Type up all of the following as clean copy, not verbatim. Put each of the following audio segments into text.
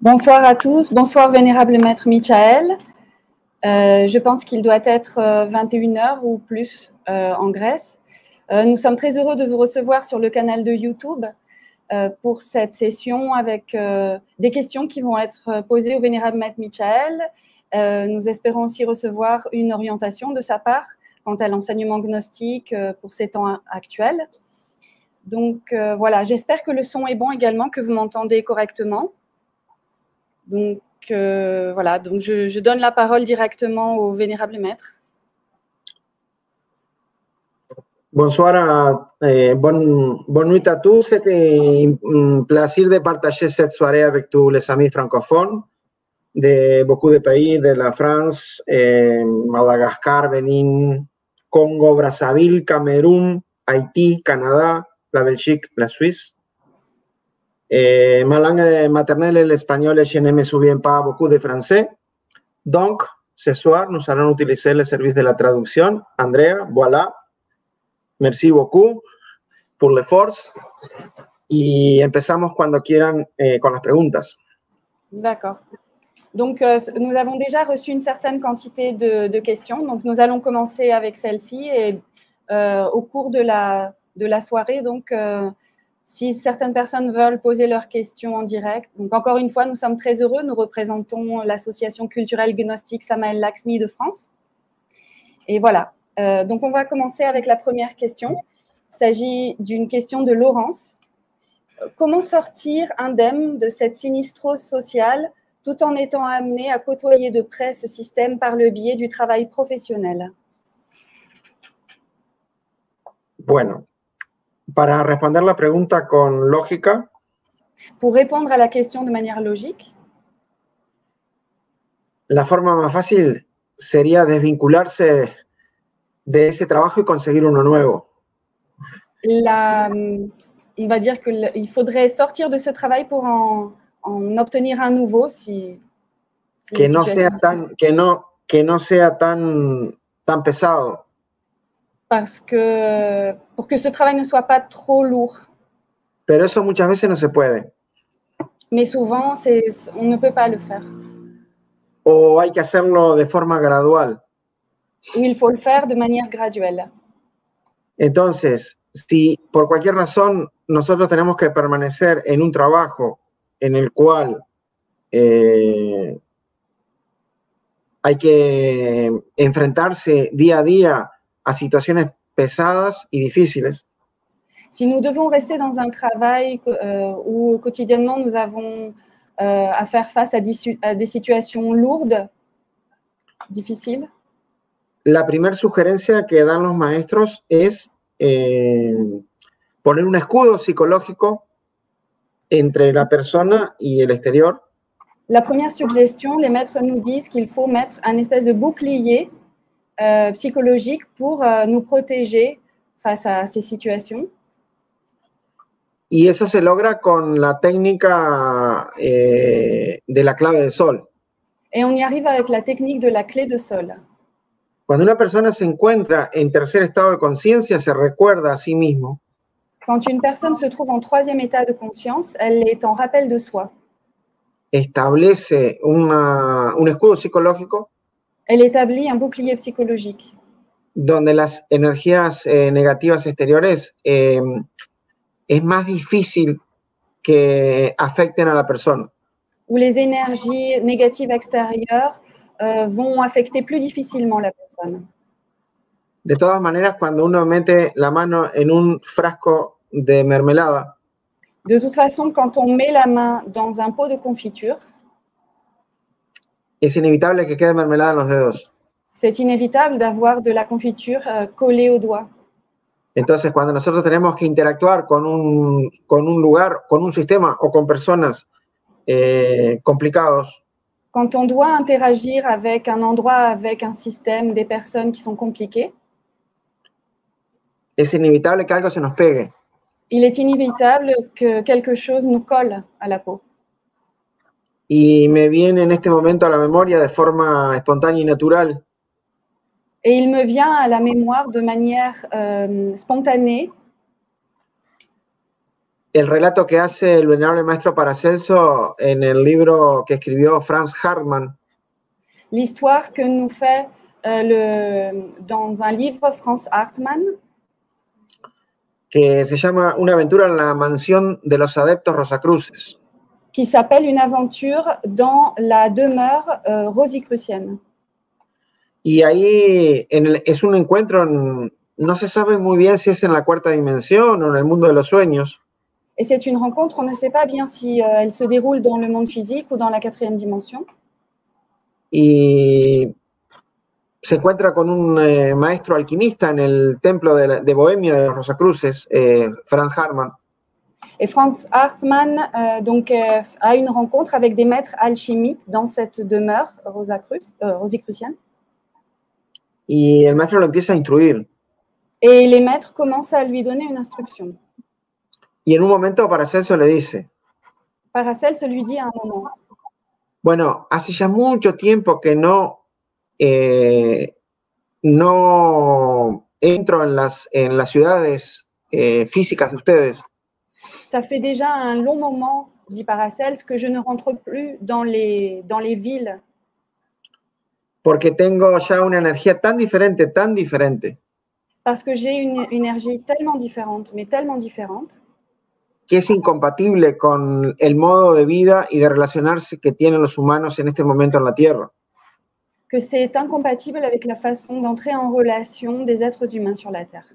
Bonsoir à tous, bonsoir Vénérable Maître Michael. Je pense qu'il doit être 21h ou plus en Grèce. Nous sommes très heureux de vous recevoir sur le canal de YouTube pour cette session avec des questions qui vont être posées au Vénérable Maître Michael. Nous espérons aussi recevoir une orientation de sa part quant à l'enseignement gnostique pour ces temps actuels. Donc voilà, j'espère que le son est bon également, que vous m'entendez correctement. Donc voilà, donc je donne la parole directement au Vénérable Maître. Bonsoir, bonne nuit à tous. C'était un plaisir de partager cette soirée avec tous les amis francophones de beaucoup de pays, de la France, Madagascar, Bénin, Congo, Brazzaville, Cameroun, Haïti, Canada, la Belgique, la Suisse. Ma langue maternelle est l'espagnol et je ne me souviens pas beaucoup de français. Donc, ce soir, nous allons utiliser le service de la traduction. Andrea, voilà. Merci beaucoup por l'effort. Y empezamos cuando quieran con las preguntas. D'accord. Donc, nous avons déjà reçu une certaine quantité de questions. Donc, nous allons commencer avec celle-ci et au cours de la soirée, donc, si certaines personnes veulent poser leurs questions en direct. Donc, encore une fois, nous sommes très heureux. Nous représentons l'association culturelle gnostique Samael Laxmi de France. Et voilà. Donc, on va commencer avec la première question. Il s'agit d'une question de Laurence. Comment sortir indemne de cette sinistrose sociale tout en étant amené à côtoyer de près ce système par le biais du travail professionnel? Bueno, para responder la pregunta con lógica. Pour répondre à la question de manière logique. La forma más fácil sería desvincularse de ese trabajo y conseguir uno nuevo. On va dire qu'il faudrait sortir de ce travail pour en obtenir un nouveau que no sea tan pesado. Pour que ce travail ne soit pas trop lourd. Pero eso muchas veces no se puede. Mais souvent, on ne peut pas le faire. O hay que hacerlo de forma gradual. Ou il faut le faire de manière graduelle. Entonces, si por cualquier razón nosotros tenemos que permanecer en un trabajo en el cual hay que enfrentarse día a día a situaciones pesadas y difíciles. Si nous devons rester dans un travail où quotidiennement nous avons à faire face à des situations lourdes, difficiles. La primera sugerencia que dan los maestros es poner un escudo psicológico entre la persona y el exterior. La première suggestion, les maîtres nous disent qu'il faut mettre un espèce de bouclier psychologique pour nous protéger face à ces situations. Y eso se logra con la técnica de la clave de sol. Et on y arrive avec la technique de la clé de sol. Cuando una persona se encuentra en tercer estado de conciencia, se recuerda a sí mismo. Quand une personne se trouve en troisième état de conscience, elle est en rappel de soi. Establece un escudo psicológico. Elle établit un bouclier psychologique. Donde las energías negativas exteriores es más difícil que afecten a la persona. Où les énergies négatives extérieures vont affecter plus difficilement la personne. De todas maneras, cuando uno mete la mano en un frasco de mermelada, de toute façon, quand on met la main dans un pot de confiture, es inevitable que quede mermelada en los dedos. C'est inévitable d'avoir de la confiture collée aux doigts. Entonces, cuando nosotros tenemos que interactuar con un lugar, con un sistema o con personas complicados, quand on doit interagir avec un endroit, avec un système, des personnes qui sont compliquées, es inevitable que algo se nos pegue. Il est inévitable que quelque chose nous colle à la peau. Y me viene en este momento a la memoria de forma espontánea y natural. Et il me vient à la mémoire de manière spontanée. el relato que hace el venerable maestro Paracelso en el libro que escribió Franz Hartmann, L'histoire que nous fait dans un livre Franz Hartmann, que se llama Una aventura en la mansión de los adeptos Rosacruces. qui s'appelle Une aventure dans la demeure rosicrucienne. Y ahí es un encuentro, no se sabe muy bien si es en la cuarta dimensión o en el mundo de los sueños. Et c'est une rencontre, on ne sait pas bien si elle se déroule dans le monde physique ou dans la quatrième dimension. Y se encuentra con un maestro alquimista en el templo de Bohemia de los Rosacruces, Franz Hartmann. Et Franz Hartmann a une rencontre avec des maîtres alchimiques dans cette demeure rosicrucienne. Y el maestro lo empieza a instruir. Et les maîtres commencent à lui donner une instruction. Y en un momento Paracelso le dice, Paracelso lui dit à un moment, bueno, hace ya mucho tiempo que no entro en las ciudades físicas de ustedes. Ça fait déjà un long moment, dit Paracelso, que je ne rentre plus dans les villes. Porque tengo ya una energía tan diferente, Parce que j'ai une énergie tellement différente, mais tellement différente, que es incompatible con el modo de vida y de relacionarse que tienen los humanos en este momento en la Tierra. que c'est incompatible avec la façon d'entrer en relation des êtres humains sur la Terre.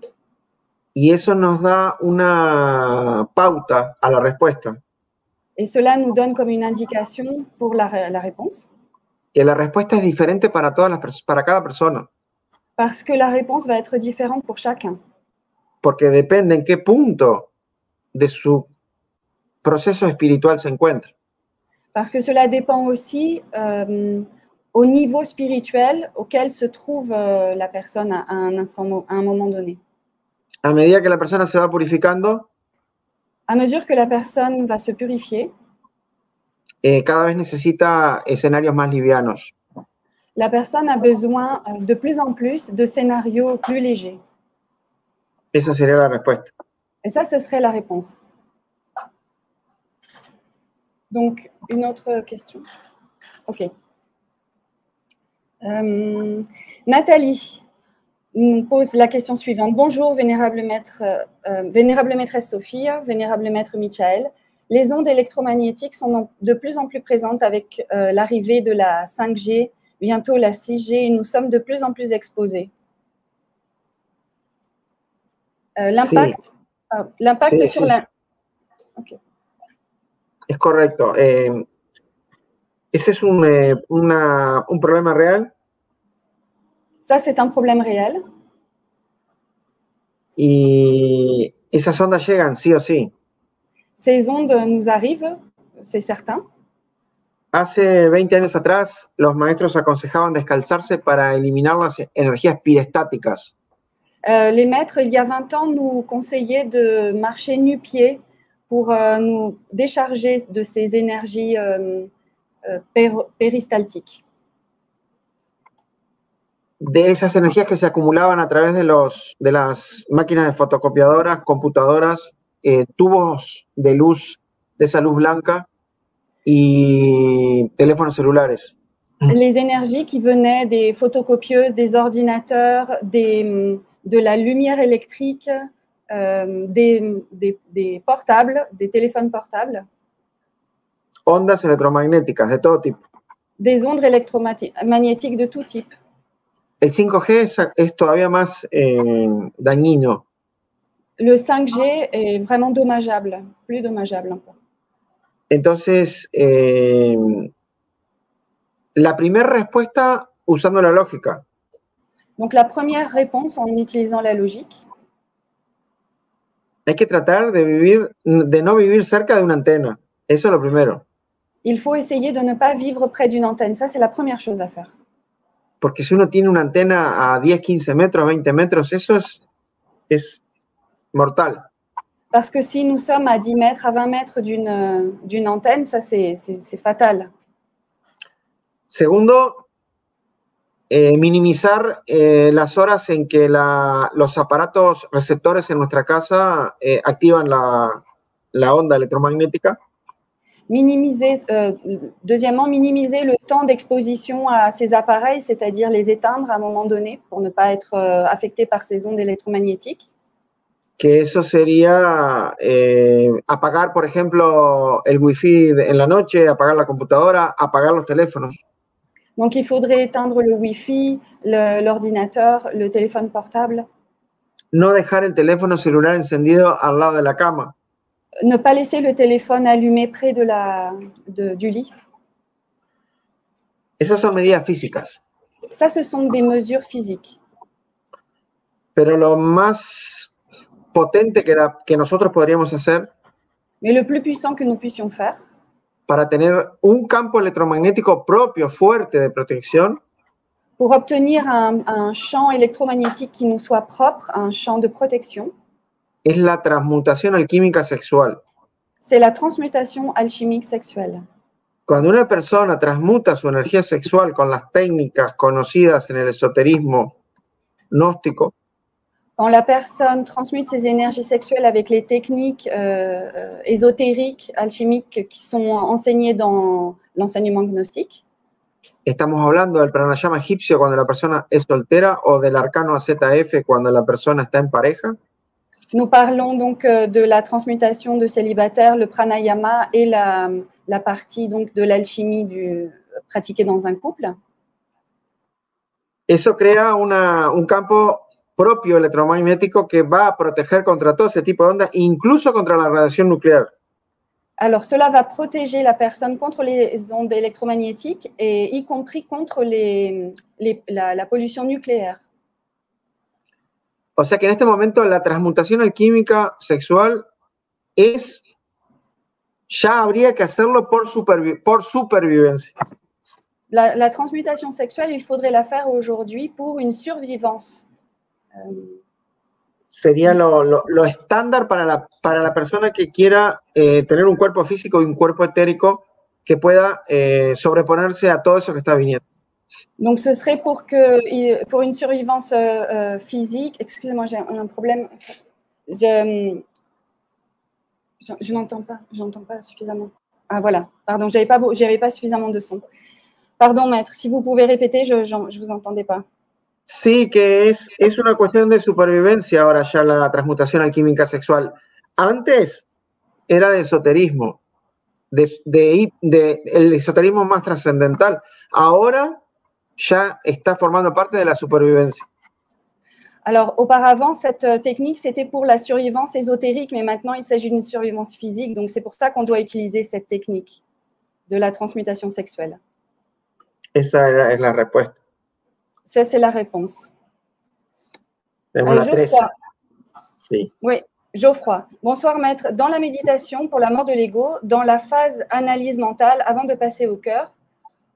Y eso nos da una pauta a la respuesta. Et cela nous donne comme une indication pour la réponse. Que la respuesta es diferente para cada persona. Parce que la réponse va être différente pour chacun. Porque depende en qué punto de su proceso espiritual se encuentra. Parce que cela dépend aussi au niveau spirituel auquel se trouve la personne à un moment donné. A medida que la persona se va purificando, à mesure que la personne va se purifier, cada vez necesita escenarios más livianos. La personne a besoin de plus en plus de scénarios plus légers. Esa sería la respuesta. Et ça, ce serait la réponse. Donc, une autre question. OK. Nathalie nous pose la question suivante. Bonjour, vénérable maîtresse Sophie, vénérable maître Michael. Les ondes électromagnétiques sont de plus en plus présentes avec l'arrivée de la 5G, bientôt la 6G, et nous sommes de plus en plus exposés. L'impact sí, sur la... Okay. Es correcto. Ese es un problema real. Ça, c'est un problème réel. Y esas ondas llegan sí o sí. Ces ondes nous arrivent, c'est certain. Hace 20 años atrás, los maestros aconsejaban descalzarse para eliminar las energías pirestáticas. Les maîtres, il y a 20 ans, nous conseillaient de marcher nu-pieds pour nous décharger de ces énergies péristaltiques. De esas energías que se acumulaban a través de las máquinas de fotocopiadoras, computadoras, tubos de luz, de esa luz blanca y teléfonos celulares. Les énergies qui venaient des photocopieuses, des ordinateurs, de la lumière électrique, des portables, des téléphones portables. Ondas electromagnéticas de todo tipo. Des ondes électromagnétiques de tout type. El 5G es todavía más dañino. Le 5G est vraiment dommageable, plus dommageable encore. Entonces, la primera respuesta usando la lógica. Donc, la première réponse en utilisant la logique. Hay que tratar de no vivir cerca de una antena. Eso es lo primero. Il faut essayer de ne pas vivre près d'une antenne. Ça, c'est la première chose à faire. Porque si uno tiene una antena a 10, 15 metros, 20 metros, eso es mortal. Parce que si nous sommes à 10 mètres, à 20 mètres d'une antenne, ça, c'est fatal. Segundo, minimizar las horas en que los aparatos receptores en nuestra casa activan la onda electromagnética. Deuxièmement, minimiser le temps d'exposition à ces appareils, c'est-à-dire les éteindre à un moment donné pour ne pas être affecté par ces ondes électromagnétiques. Que eso sería apagar, por ejemplo, el wifi en la noche, apagar la computadora, apagar los teléfonos. Donc, il faudrait éteindre le Wi-Fi, l'ordinateur, le téléphone portable. No dejar el teléfono celular encendido al lado de la cama. Ne pas laisser le téléphone allumé près du lit. Esas son medidas físicas. Ça, ce sont des mesures physiques. Pero lo más potente que nosotros podríamos hacer, mais le plus puissant que nous puissions faire, para tener un campo electromagnético propio, fuerte de protección, pour obtenir un champ électromagnétique qui nous soit propre, un champ de protection, es la transmutación alquímica sexual. C'est la transmutation alchimique sexuelle. Cuando una persona transmuta su energía sexual con las técnicas conocidas en el esoterismo gnóstico, quand la personne transmute ses énergies sexuelles avec les techniques ésotériques, alchimiques qui sont enseignées dans l'enseignement gnostique, estamos hablando del pranayama egipcio cuando la persona es soltera o del arcano AZF cuando la persona está en pareja. Nous parlons donc de la transmutation de célibataire, le pranayama et la partie donc de l'alchimie pratiquée dans un couple. Eso crea un campo propio electromagnético que va a proteger contra todo ese tipo de ondas, incluso contra la radiación nuclear. Alors, cela va protéger la personne contre les ondes électromagnétiques et y compris contre la pollution nucléaire. O sea que en este momento la transmutación alquímica sexual ya habría que hacerlo por supervivencia. La transmutation sexuelle, il faudrait la faire aujourd'hui pour une survivance. Sería lo estándar para la persona que quiera tener un cuerpo físico y un cuerpo etérico que pueda sobreponerse a todo eso que está viniendo. Donc, ce serait pour une survivance physique. Excusez-moi, j'ai un problème. Je n'entends pas, j'entends pas suffisamment. Ah, voilà, pardon, j'avais pas suffisamment de son. Pardon, maître, si vous pouvez répéter, je vous entendais pas. Sí, que es una cuestión de supervivencia ahora ya la transmutación alquímica sexual. Antes era de esoterismo, el esoterismo más trascendental. Ahora ya está formando parte de la supervivencia. Alors, auparavant, cette technique, c'était pour la survivance ésotérique, mais maintenant, il s'agit d'une survivance physique. Donc, c'est pour ça qu'on doit utiliser cette technique de la transmutation sexuelle. Esa es la respuesta. Ça, c'est la réponse. Geoffroy. Sí. Oui, Geoffroy. Bonsoir, maître. Dans la méditation pour la mort de l'ego, dans la phase analyse mentale, avant de passer au cœur,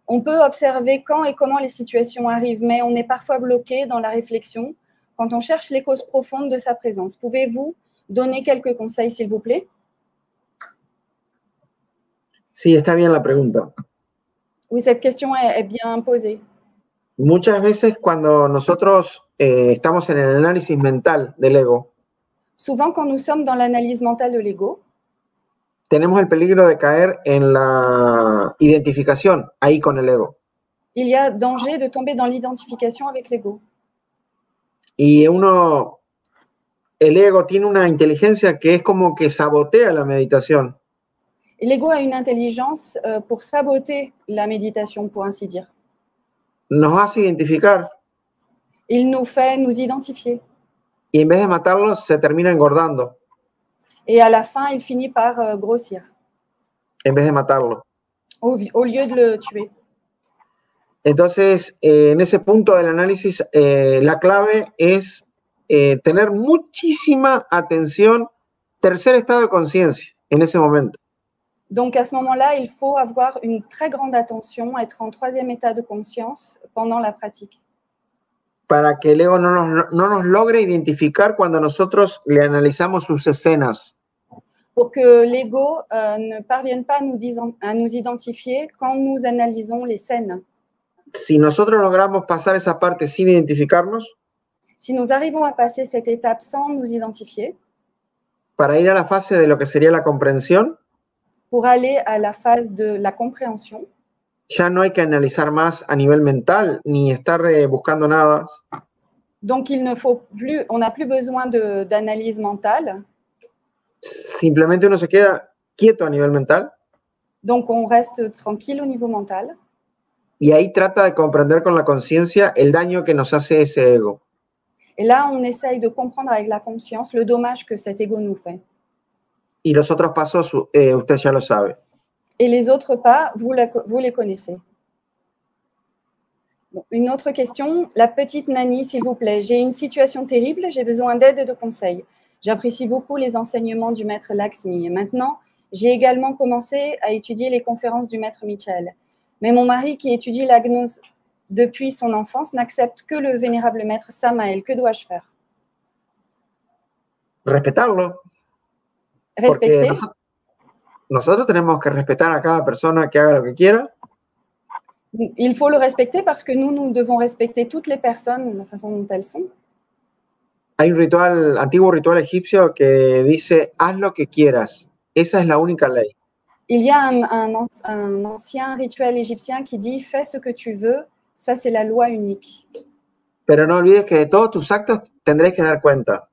on peut observer quand et comment les situations arrivent, mais on est parfois bloqué dans la réflexion quand on cherche les causes profondes de sa présence. Pouvez-vous donner quelques conseils, s'il vous plaît? Sí, está bien la pregunta. Oui, cette question est bien posée. Muchas veces cuando nosotros estamos en el análisis mental del ego, souvent quand nous sommes dans l'analyse mentale de l'ego, tenemos el peligro de caer en la identificación ahí con el ego. Il y a danger de tomber dans l'identification avec l'ego. Y el ego tiene una inteligencia que es como que sabotea la meditación. L'ego a une intelligence pour saboter la méditation, pour ainsi dire. Nos hace identificar. Il nous fait nous identifier. Y en vez de matarlos, se termina engordando. Et à la fin, il finit par grossir. En vez de matarlo. Au lieu de le tuer. Entonces, en ese punto del análisis, la clave es tener muchísima atención, tercer estado de conciencia, en ese momento. Donc, à ce moment-là, il faut avoir une très grande attention, être en troisième état de conscience pendant la pratique. Para que el ego no nos logre identificar cuando nosotros le analizamos sus escenas. Pour que l'ego ne parvienne pas à nous identifier quand nous analysons les scènes. Si nosotros logramos pasar esa parte sin identificarnos, si nous arrivons à passer cette étape sans nous identifier, para ir a la fase de lo que sería la comprensión, pour aller à la phase de la compréhension, ya no hay que analizar más a nivel mental ni estar buscando nada. donc il ne faut plus, on n'a plus besoin d'analyse mentale, Simplemente uno se queda quieto a nivel mental donc on reste tranquille au niveau mental. y ahí trata de comprender con la conciencia el daño que nos hace ese ego. Et là, on essaye de comprendre avec la conscience le dommage que cet ego nous fait. Y los otros pasos usted ya lo sabe. Et les autres pas, vous les connaissez. Bon, une autre question. La petite Nani, s'il vous plaît. J'ai une situation terrible, j'ai besoin d'aide et de conseils. J'apprécie beaucoup les enseignements du maître Lakshmi. Et maintenant, j'ai également commencé à étudier les conférences du maître Mitchell. Mais mon mari, qui étudie la gnose depuis son enfance, n'accepte que le vénérable maître Samael. Que dois-je faire? Respetarlo. Respecter. Nosotros tenemos que respetar a cada persona que haga lo que quiera. Il faut le respecter parce que nous devons respecter toutes les personnes, la façon dont elles sont. Hay un ritual, antiguo ritual egipcio que dice, haz lo que quieras. Esa es la única ley. Il y a un ancien rituel égyptien qui dit, fais ce que tu veux, ça c'est la loi unique. Pero no olvides que de todos tus actos tendréis que dar cuenta.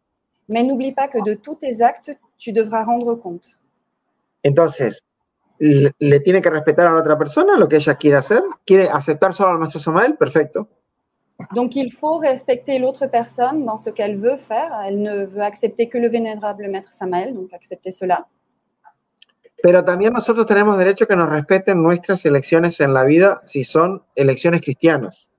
Mais n'oublie pas que de tous tes actes, tu devras rendre compte. Entonces, le tiene que respetar a la otra persona lo que ella quiere hacer. ¿Quiere aceptar solo al maestro Samael? Perfecto. Donc, il faut respecter l'autre personne dans ce qu'elle veut faire. Elle ne veut accepter que le vénérable maître Samael, donc accepter cela. Pero también nosotros tenemos derecho a que nos respeten nuestras elecciones en la vida si son elecciones cristianas.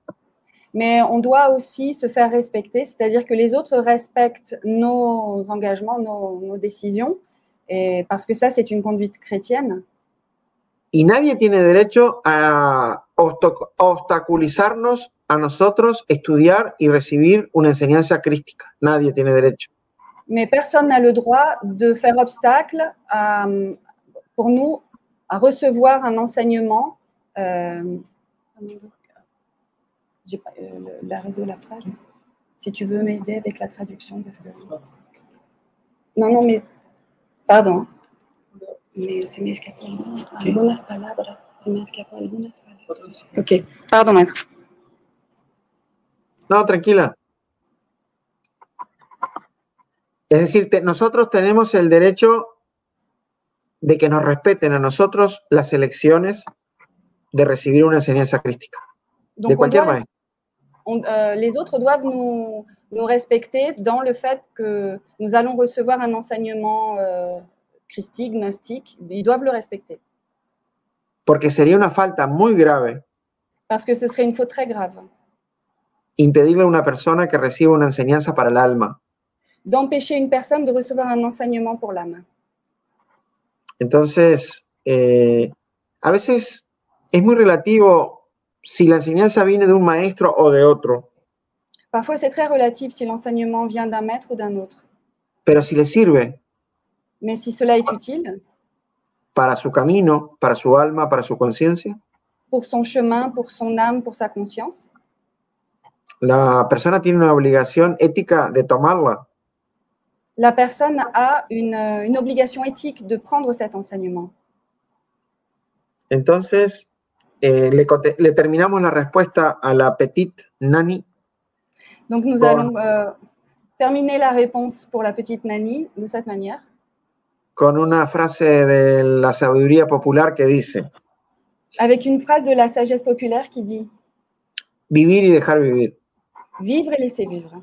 Mais on doit aussi se faire respecter, c'est-à-dire que les autres respectent nos engagements, nos décisions, et parce que ça, c'est une conduite chrétienne. Y nadie tiene derecho a obstaculizarnos a nosotros estudiar y recibir una enseñanza crística. Nadie tiene derecho. Mais personne n'a le droit de faire obstacle pour nous à recevoir un enseignement. J'ai pas la réseau, la phrase. Si tu veux m'aider avec la traduction. Non, mais pardon. Mais se me escapó algunas palabras. Se me escapó algunas palabras. Ok, pardon, maître. No, tranquila. Es decir, nosotros tenemos el derecho de que nos respeten a nosotros las elecciones de recibir una enseñanza crística. Donc, de cualquier maestro. Les autres doivent nous respecter dans le fait que nous allons recevoir un enseignement christique, gnostique. Ils doivent le respecter. Porque sería una falta muy grave. Parce que ce serait une faute très grave. Impedirle a una persona que reciba una enseñanza para el alma. D'empêcher une personne de recevoir un enseignement pour l'âme. Entonces, a veces es muy relativo si la enseñanza viene de un maestro o de otro. Parfois, c'est très relatif si l'enseignement vient d'un maître ou d'un autre. Pero si le sirve. Mais si cela est utile. Para su camino, para su alma, para su conciencia. Pour son chemin, pour son âme, pour sa conscience. La persona tiene una obligación ética de tomarla. La personne a une obligation éthique de prendre cet enseignement. Entonces, le terminamos la respuesta a la petite Nani. Donc, nous allons terminer la réponse pour la petite Nani de cette manière. Con una frase de la sabiduría popular que dice. Avec une phrase de la sagesse populaire qui dit. Vivir y dejar vivir. Vivre et laisser vivre.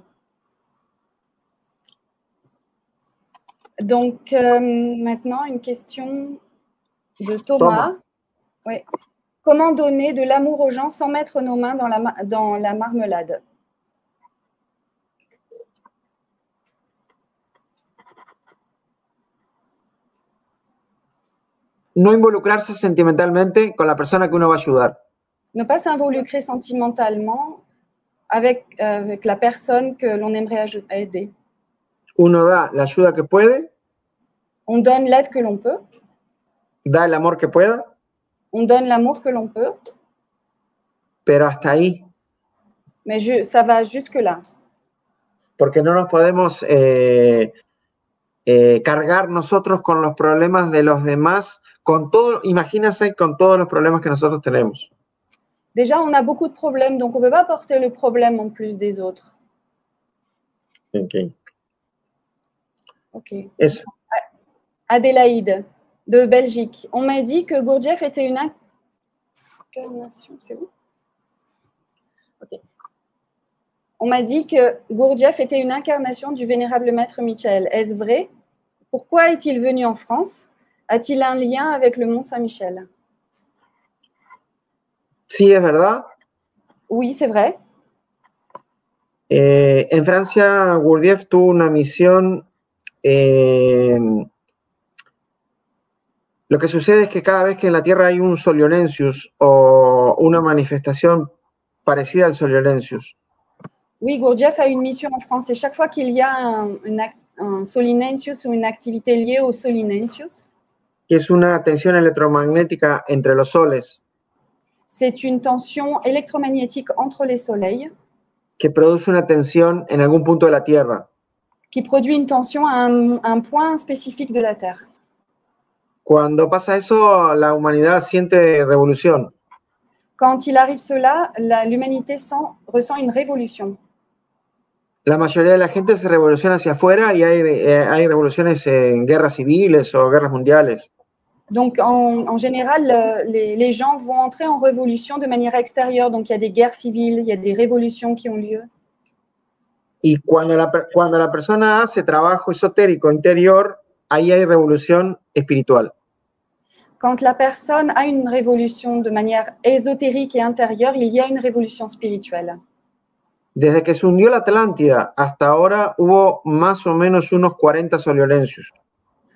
Donc, maintenant, une question de Thomas. Oui. Comment donner de l'amour aux gens sans mettre nos mains dans la marmelade? No involucrarse sentimentalmente con la persona que uno va a ayudar. Ne pas s'involucrer sentimentalement avec la personne que l'on aimerait aider. Uno da la ayuda que puede. On donne l'aide que l'on peut. Da el amor que pueda. On donne l'amour que l'on peut. Pero hasta ahí. Mais ça va jusque-là. Porque no nos podemos cargar nosotros con los problemas de los demás, imagínense con todos los problemas que nosotros tenemos. Déjà, on a beaucoup de problèmes, donc on ne peut pas porter le problème en plus des autres. Ok. Eso. Adélaïde, de Belgique. On m'a dit que Gurdjieff était une incarnation. C'est où? Ok. On m'a dit que Gurdjieff était une incarnation du vénérable maître Michael. Est-ce vrai? Pourquoi est-il venu en France? A-t-il un lien avec le Mont Saint-Michel? Sí, es verdad. Oui, c'est vrai. En Francia, Gurdjieff tuvo una misión. Lo que sucede es que cada vez que en la Tierra hay un Solionensius o una manifestación parecida al Solionensius. Oui, Gurdjieff a une mission en France et chaque fois qu'il y a un Solinensius ou une activité liée au Solinensius, que es una tensión electromagnética entre los soles. C'est une tension électromagnétique entre les soleils. Que produce una tensión en algún punto de la Tierra. Qui produit une tension à un point spécifique de la Terre. Cuando pasa eso, la humanidad siente revolución. Quand il arrive cela, l'humanité ressent une révolution. La mayoría de la gente se revoluciona hacia afuera y hay revoluciones en guerras civiles o guerras mundiales. Donc, en général, les gens vont entrer en révolution de manière extérieure. Donc, il y a des guerres civiles, il y a des révolutions qui ont lieu. Y cuando la persona hace trabajo esotérico interior, ahí hay revolución espiritual. Quand la personne a une révolution de manière ésotérique et intérieure, il y a une révolution spirituelle. Desde que se hundió la Atlántida hasta ahora hubo más o menos unos 40 Solionensius.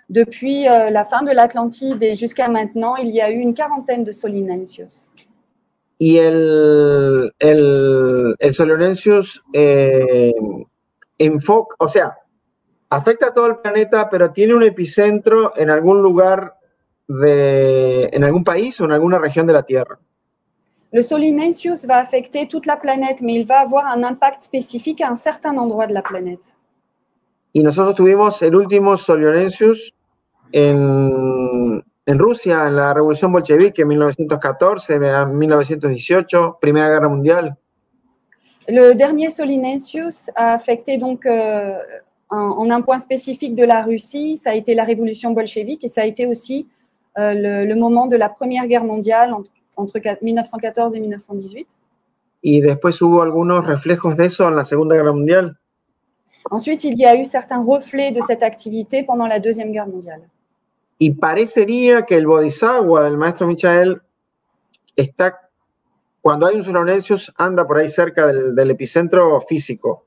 Depuis la fin de l'Atlantide et jusqu'à maintenant, il y a eu une quarantaine de Solinensius. Y el Solionensius enfoca, o sea, afecta a todo el planeta, pero tiene un epicentro en algún lugar en algún país o en alguna región de la Tierra. Le Solinensius va affecter toute la planète, mais il va avoir un impact spécifique à un certain endroit de la planète. Y nosotros tuvimos el último Solionensius en Rusia, en la Revolución Bolchevique, en 1914, 1918, Primera Guerra Mundial. Le dernier Solinensius a affecté donc en un point spécifique de la Russie, ça a été la Révolution bolchevique et ça a été aussi le moment de la Première Guerre mondiale entre 1914 et 1918. Y después hubo algunos reflejos de eso en la Segunda Guerra Mundial. Ensuite, il y a eu certains reflets de cette activité pendant la Deuxième Guerre mondiale. Y parecería que el Bodhisattva del maestro Michael está, cuando hay un Solonensius, anda por ahí cerca del epicentro físico.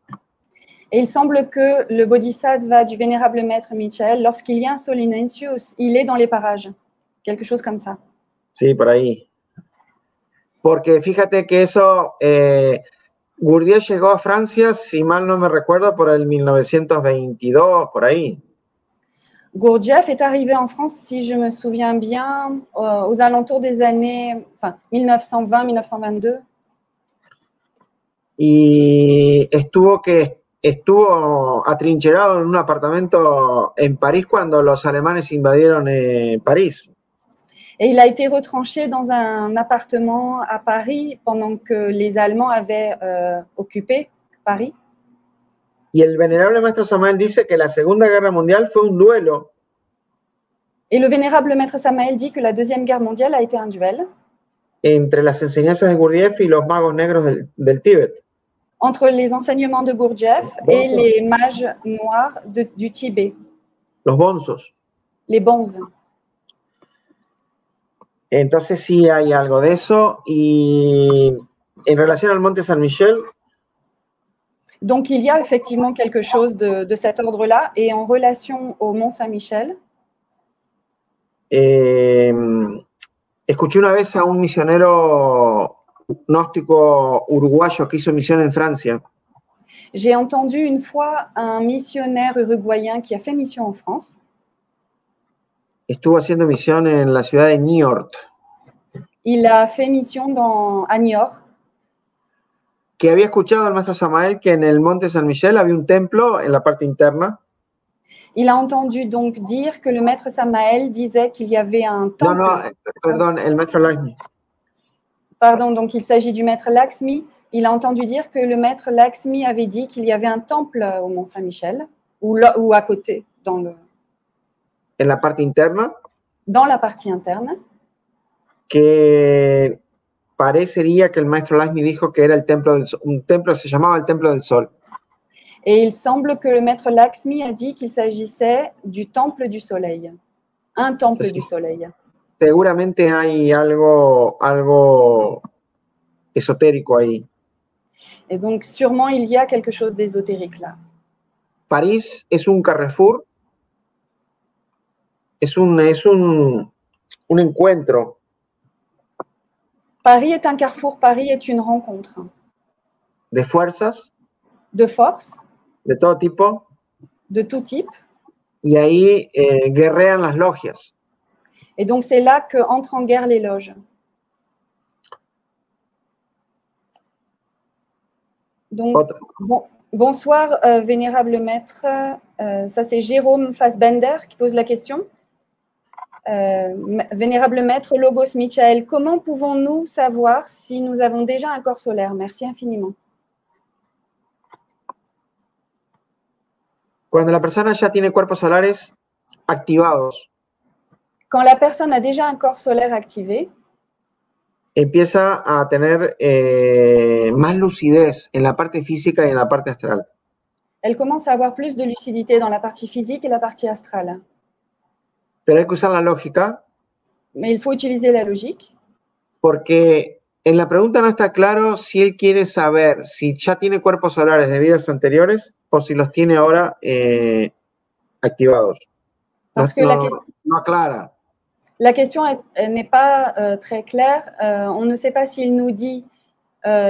Et il semble que le Bodhisattva du vénérable maître Michael, lorsqu'il y a un Solinensius, il est dans les parages. Quelque chose comme ça. Sí, por ahí. Porque fíjate que eso, Gurdjieff llegó a Francia, si mal no me recuerdo, por el 1922, por ahí. Gurdjieff est arrivé en France, si je me souviens bien, aux alentours des années 1920-1922. Y estuvo atrincherado en un apartamento en París cuando los alemanes invadieron París. Et il a été retranché dans un appartement à Paris pendant que les Allemands avaient occupé Paris. Y el venerable maestro Samael dice que la Segunda Guerra Mundial fue un duelo. Et le vénérable maître Samael dit que la Deuxième Guerre mondiale a été un duel entre las enseñanzas de Gurdjieff y los magos negros del Tíbet. Entre les enseignements de Gurdjieff et les mages noirs du Tibet. Los bonzos. Les bonzes. Entonces sí hay algo de eso. Y en relación al Monte San Michel. Donc il y a effectivement quelque chose de cet ordre-là. Et en relation au Mont Saint-Michel. Escuché una vez a un misionero gnóstico uruguayo que hizo misión en Francia. J'ai entendu une fois un missionnaire uruguayen qui a fait mission en France. Estuvo haciendo misión en la ciudad de Niort. Il a fait mission à Niort. Que había escuchado al maestro Samael que en el Monte San Michel había un templo en la parte interna. Il a entendu donc dire que le maître Samael disait qu'il y avait un temple. No, perdón, el maestro Lakshmi. Pardon, donc il s'agit du maître Lakshmi. Il a entendu dire que le maître Lakshmi avait dit qu'il y avait un temple au Mont Saint-Michel, ou à côté, en la parte interna. Dans la partie interne. Que parecería que el maestro Lakshmi dijo que era el templo del sol, un templo se llamaba el templo del sol. Et il semble que le maître Lakshmi a dit qu'il s'agissait du temple du soleil. Un temple Entonces, du soleil. Seguramente hay algo esotérico ahí. Et donc, sûrement, il y a quelque chose d'ésotérique là. París es un Carrefour, es un encuentro. Paris est un carrefour, Paris est une rencontre. De fuerzas. De forces. De todo tipo. De tout type. Y ahí guerrean las logias. Et donc, c'est là qu'entrent en guerre les loges. Donc, bonsoir, vénérable maître. Ça, c'est Jérôme Fassbender qui pose la question. Vénérable maître Logos Michael, comment pouvons-nous savoir si nous avons déjà un corps solaire? Merci infiniment. Cuando la persona ya tiene cuerpos solares activados. Quand la personne a déjà un corps solaire activé, empieza a tener más lucidez en la parte física y en la parte astral. Elle commence à avoir plus de lucidité dans la partie physique et la partie astrale. Pero hay que usar la lógica. Mais il faut utiliser la logique. Porque en la pregunta no está claro si él quiere saber si ya tiene cuerpos solares de vidas anteriores o si los tiene ahora activados. Parce que no aclara. La question n'est pas très claire. On ne sait pas s'il nous dit,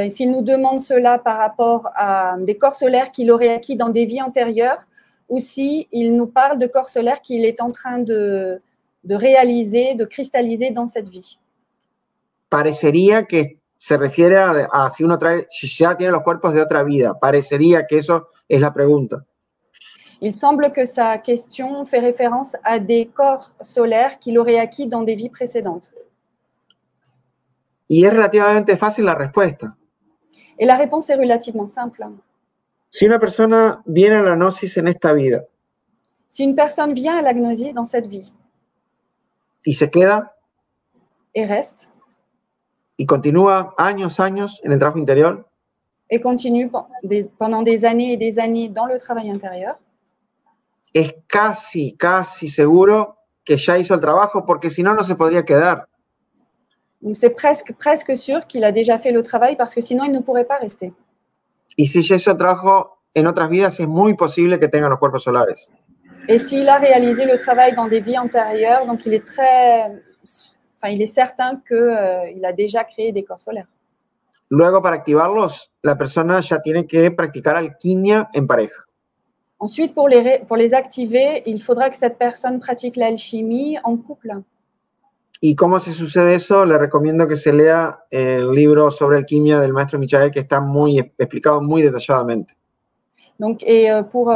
s'il nous demande cela par rapport à des corps solaires qu'il aurait acquis dans des vies antérieures ou s'il nous parle de corps solaires qu'il est en train de réaliser, de cristalliser dans cette vie. Parecería que se refiere a si uno trae, si ya tiene los cuerpos de otra vida. Parecería que eso es la pregunta. Il semble que sa question fait référence à des corps solaires qu'il aurait acquis dans des vies précédentes. Y es relativamente fácil la respuesta. Et la réponse est relativement simple. Si una persona viene a la gnosis en esta vida. Si une personne vient à la gnosis dans cette vie. Y se queda. Et reste. Y continúa años en el trabajo interior. Et continue pendant des années et des années dans le travail intérieur. Es casi seguro que ya hizo el trabajo porque si no, no se podría quedar. C'est presque sûr qu'il a déjà fait le travail parce que sinon, il ne pourrait pas rester. Y si ya hizo el trabajo en otras vidas, es muy posible que tenga los cuerpos solares. Et s'il a réalisé le travail dans des vies antérieures, donc il est certain qu'il a déjà créé des corps solaires. Luego, para activarlos, la persona ya tiene que practicar alquimia en pareja. Ensuite, pour les activer, il faudra que cette personne pratique l'alchimie en couple. ¿Y cómo se sucede eso? Le recomiendo que se lea el libro sobre alquimia del maestro Michael, que está explicado muy detalladamente. Donc, et pour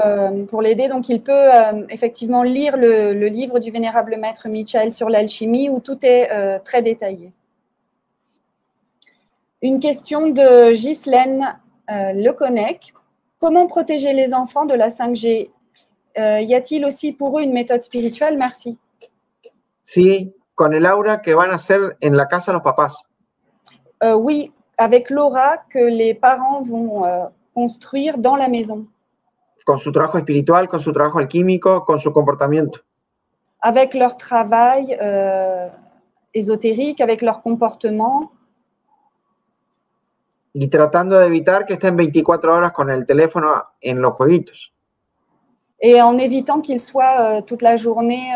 l'aider, donc il peut effectivement lire le livre du vénérable maître Michael sur l'alchimie où tout est très détaillé. Une question de Ghislaine Leconnec. Comment protéger les enfants de la 5G? Y a-t-il aussi pour eux une méthode spirituelle? Merci. Sí, con el aura que van a hacer en la casa los papás. Oui, avec l'aura que les parents vont construire dans la maison. Con su trabajo espiritual, con su trabajo alquímico, con su comportamiento. Avec leur travail ésotérique, avec leur comportement. Y tratando de evitar que estén 24 horas con el teléfono en los jueguitos. Et en évitant qu'ils soient toute la journée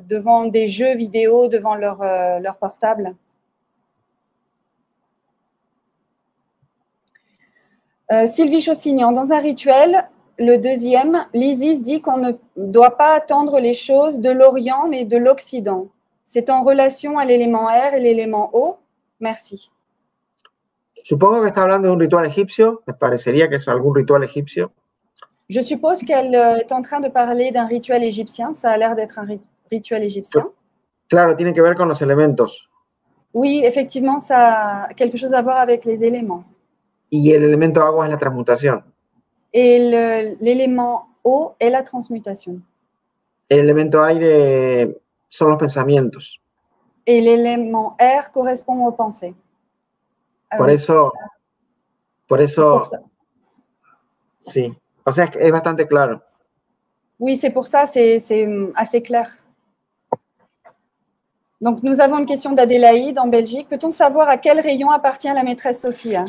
devant des jeux vidéo, devant leur portable. Sylvie Chaussignan, dans un rituel, le deuxième, l'Isis dit qu'on ne doit pas attendre les choses de l'Orient, mais de l'Occident. C'est en relation à l'élément air et l'élément eau? Merci. Supongo que está hablando de un ritual egipcio, me parecería que es algún ritual egipcio. Je suppose qu'elle est en train de parler d'un rituel égyptien. Ça a l'air d'être un rituel égyptien. Claro, tiene que ver con los elementos. Oui, effectivement, ça a quelque chose à voir avec les éléments. Y el elemento agua es la transmutación. Et l'élément eau est la transmutation. El elemento aire son los pensamientos. Et l'élément air correspond aux pensées. Por eso, pour ça. sí. O sea, es bastante claro. Oui, c'est pour ça, c'est assez clair. Donc, nous avons une question d'Adélaïde en Belgique. Peut-on savoir à quel rayon appartient la maîtresse Sophia?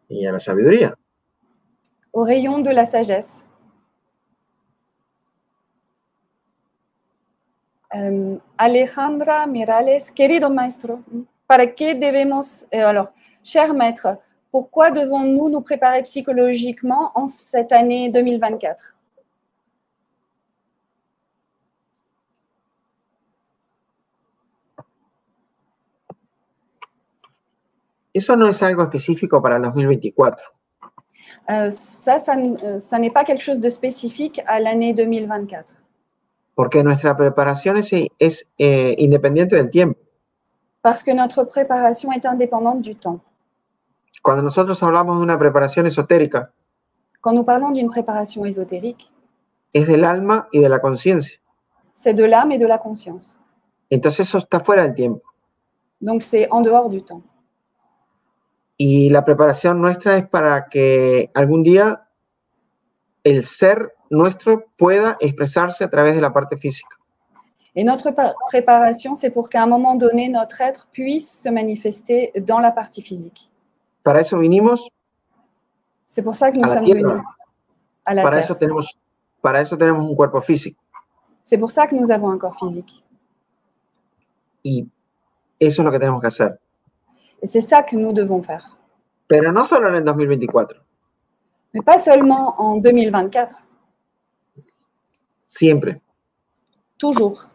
Y a la sabiduría. Au rayon de la sagesse. Alejandra Mirales, querido maestro, ¿para qué debemos, alors, cher maître, pourquoi devons-nous nous préparer psychologiquement en cette année 2024? Eso no es algo específico para el 2024. Ça n'est pas quelque chose de spécifique à l'année 2024. Porque nuestra preparación es independiente del tiempo. Parce que notre préparation est indépendante du temps. Cuando nosotros hablamos de una preparación esotérica, quand nous parlons d'une préparation ésotérique, es del alma y de la conciencia. C'est de l'âme et de la conscience. Entonces eso está fuera del tiempo. Donc c'est en dehors du temps. Y la preparación nuestra es para que algún día el ser nuestro pueda expresarse a través de la parte física. Et notre préparation, c'est pour qu'à un moment donné, notre être puisse se manifester dans la partie physique. Para eso vinimos. C'est pour ça que nous sommes venus à la Terre. Para eso tenemos un cuerpo físico. C'est pour ça que nous avons un corps physique. Y eso es lo que tenemos que hacer. Et c'est ça que nous devons faire. Pero no solo en el 2024. Mais pas seulement en 2024. Siempre. Toujours.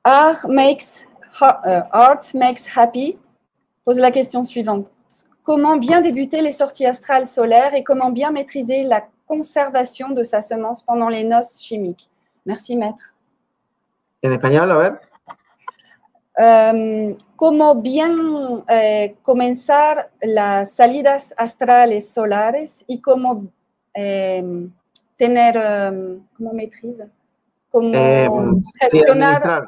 Art makes happy. Pose la question suivante. Comment bien débuter les sorties astrales solaires et comment bien maîtriser la conservation de sa semence pendant les noces chimiques? Merci, maître. En español, a ver. ¿Cómo bien comenzar las salidas astrales solares y cómo tener, ¿cómo maîtrise? ¿Cómo gestionar,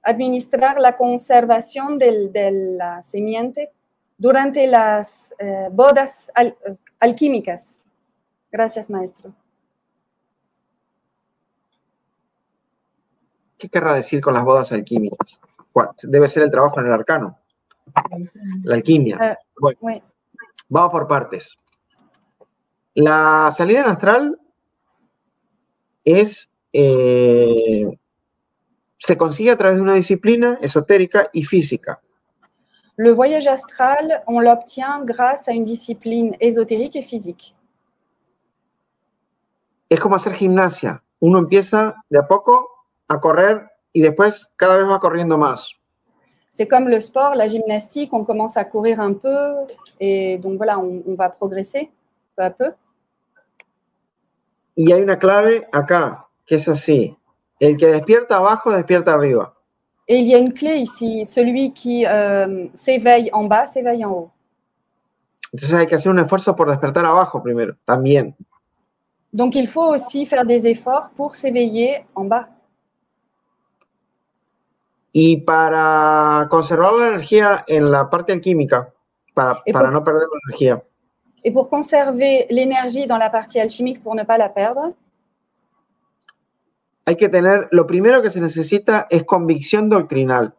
administrar la conservación de la simiente durante las bodas alquímicas? Gracias, maestro. ¿Qué querrá decir con las bodas alquímicas? Debe ser el trabajo en el arcano. La alquimia. Bueno, oui. Vamos por partes. La salida en astral se consigue a través de una disciplina esotérica y física. Le voyage astral, on l'obtient grâce à une discipline ésotérique et physique. Es como hacer gimnasia. Uno empieza de a poco a correr y después cada vez va corriendo más. C'est comme le sport, la gymnastique, on commence à courir un peu et donc voilà, on va progresser peu à peu. Y hay una clave acá, que es así. El que despierta abajo, despierta arriba. Et il y a une clé ici, celui qui s'éveille en bas, s'éveille en haut. Entonces hay que hacer un esfuerzo por despertar abajo primero, también. Donc il faut aussi faire des efforts pour s'éveiller en bas. Y para conservar la energía en la parte alquímica, para no perder la energía. Et pour conserver l'énergie dans la partie alchimique pour ne pas la perdre, hay que tener, lo primero que se necesita es convicción doctrinal.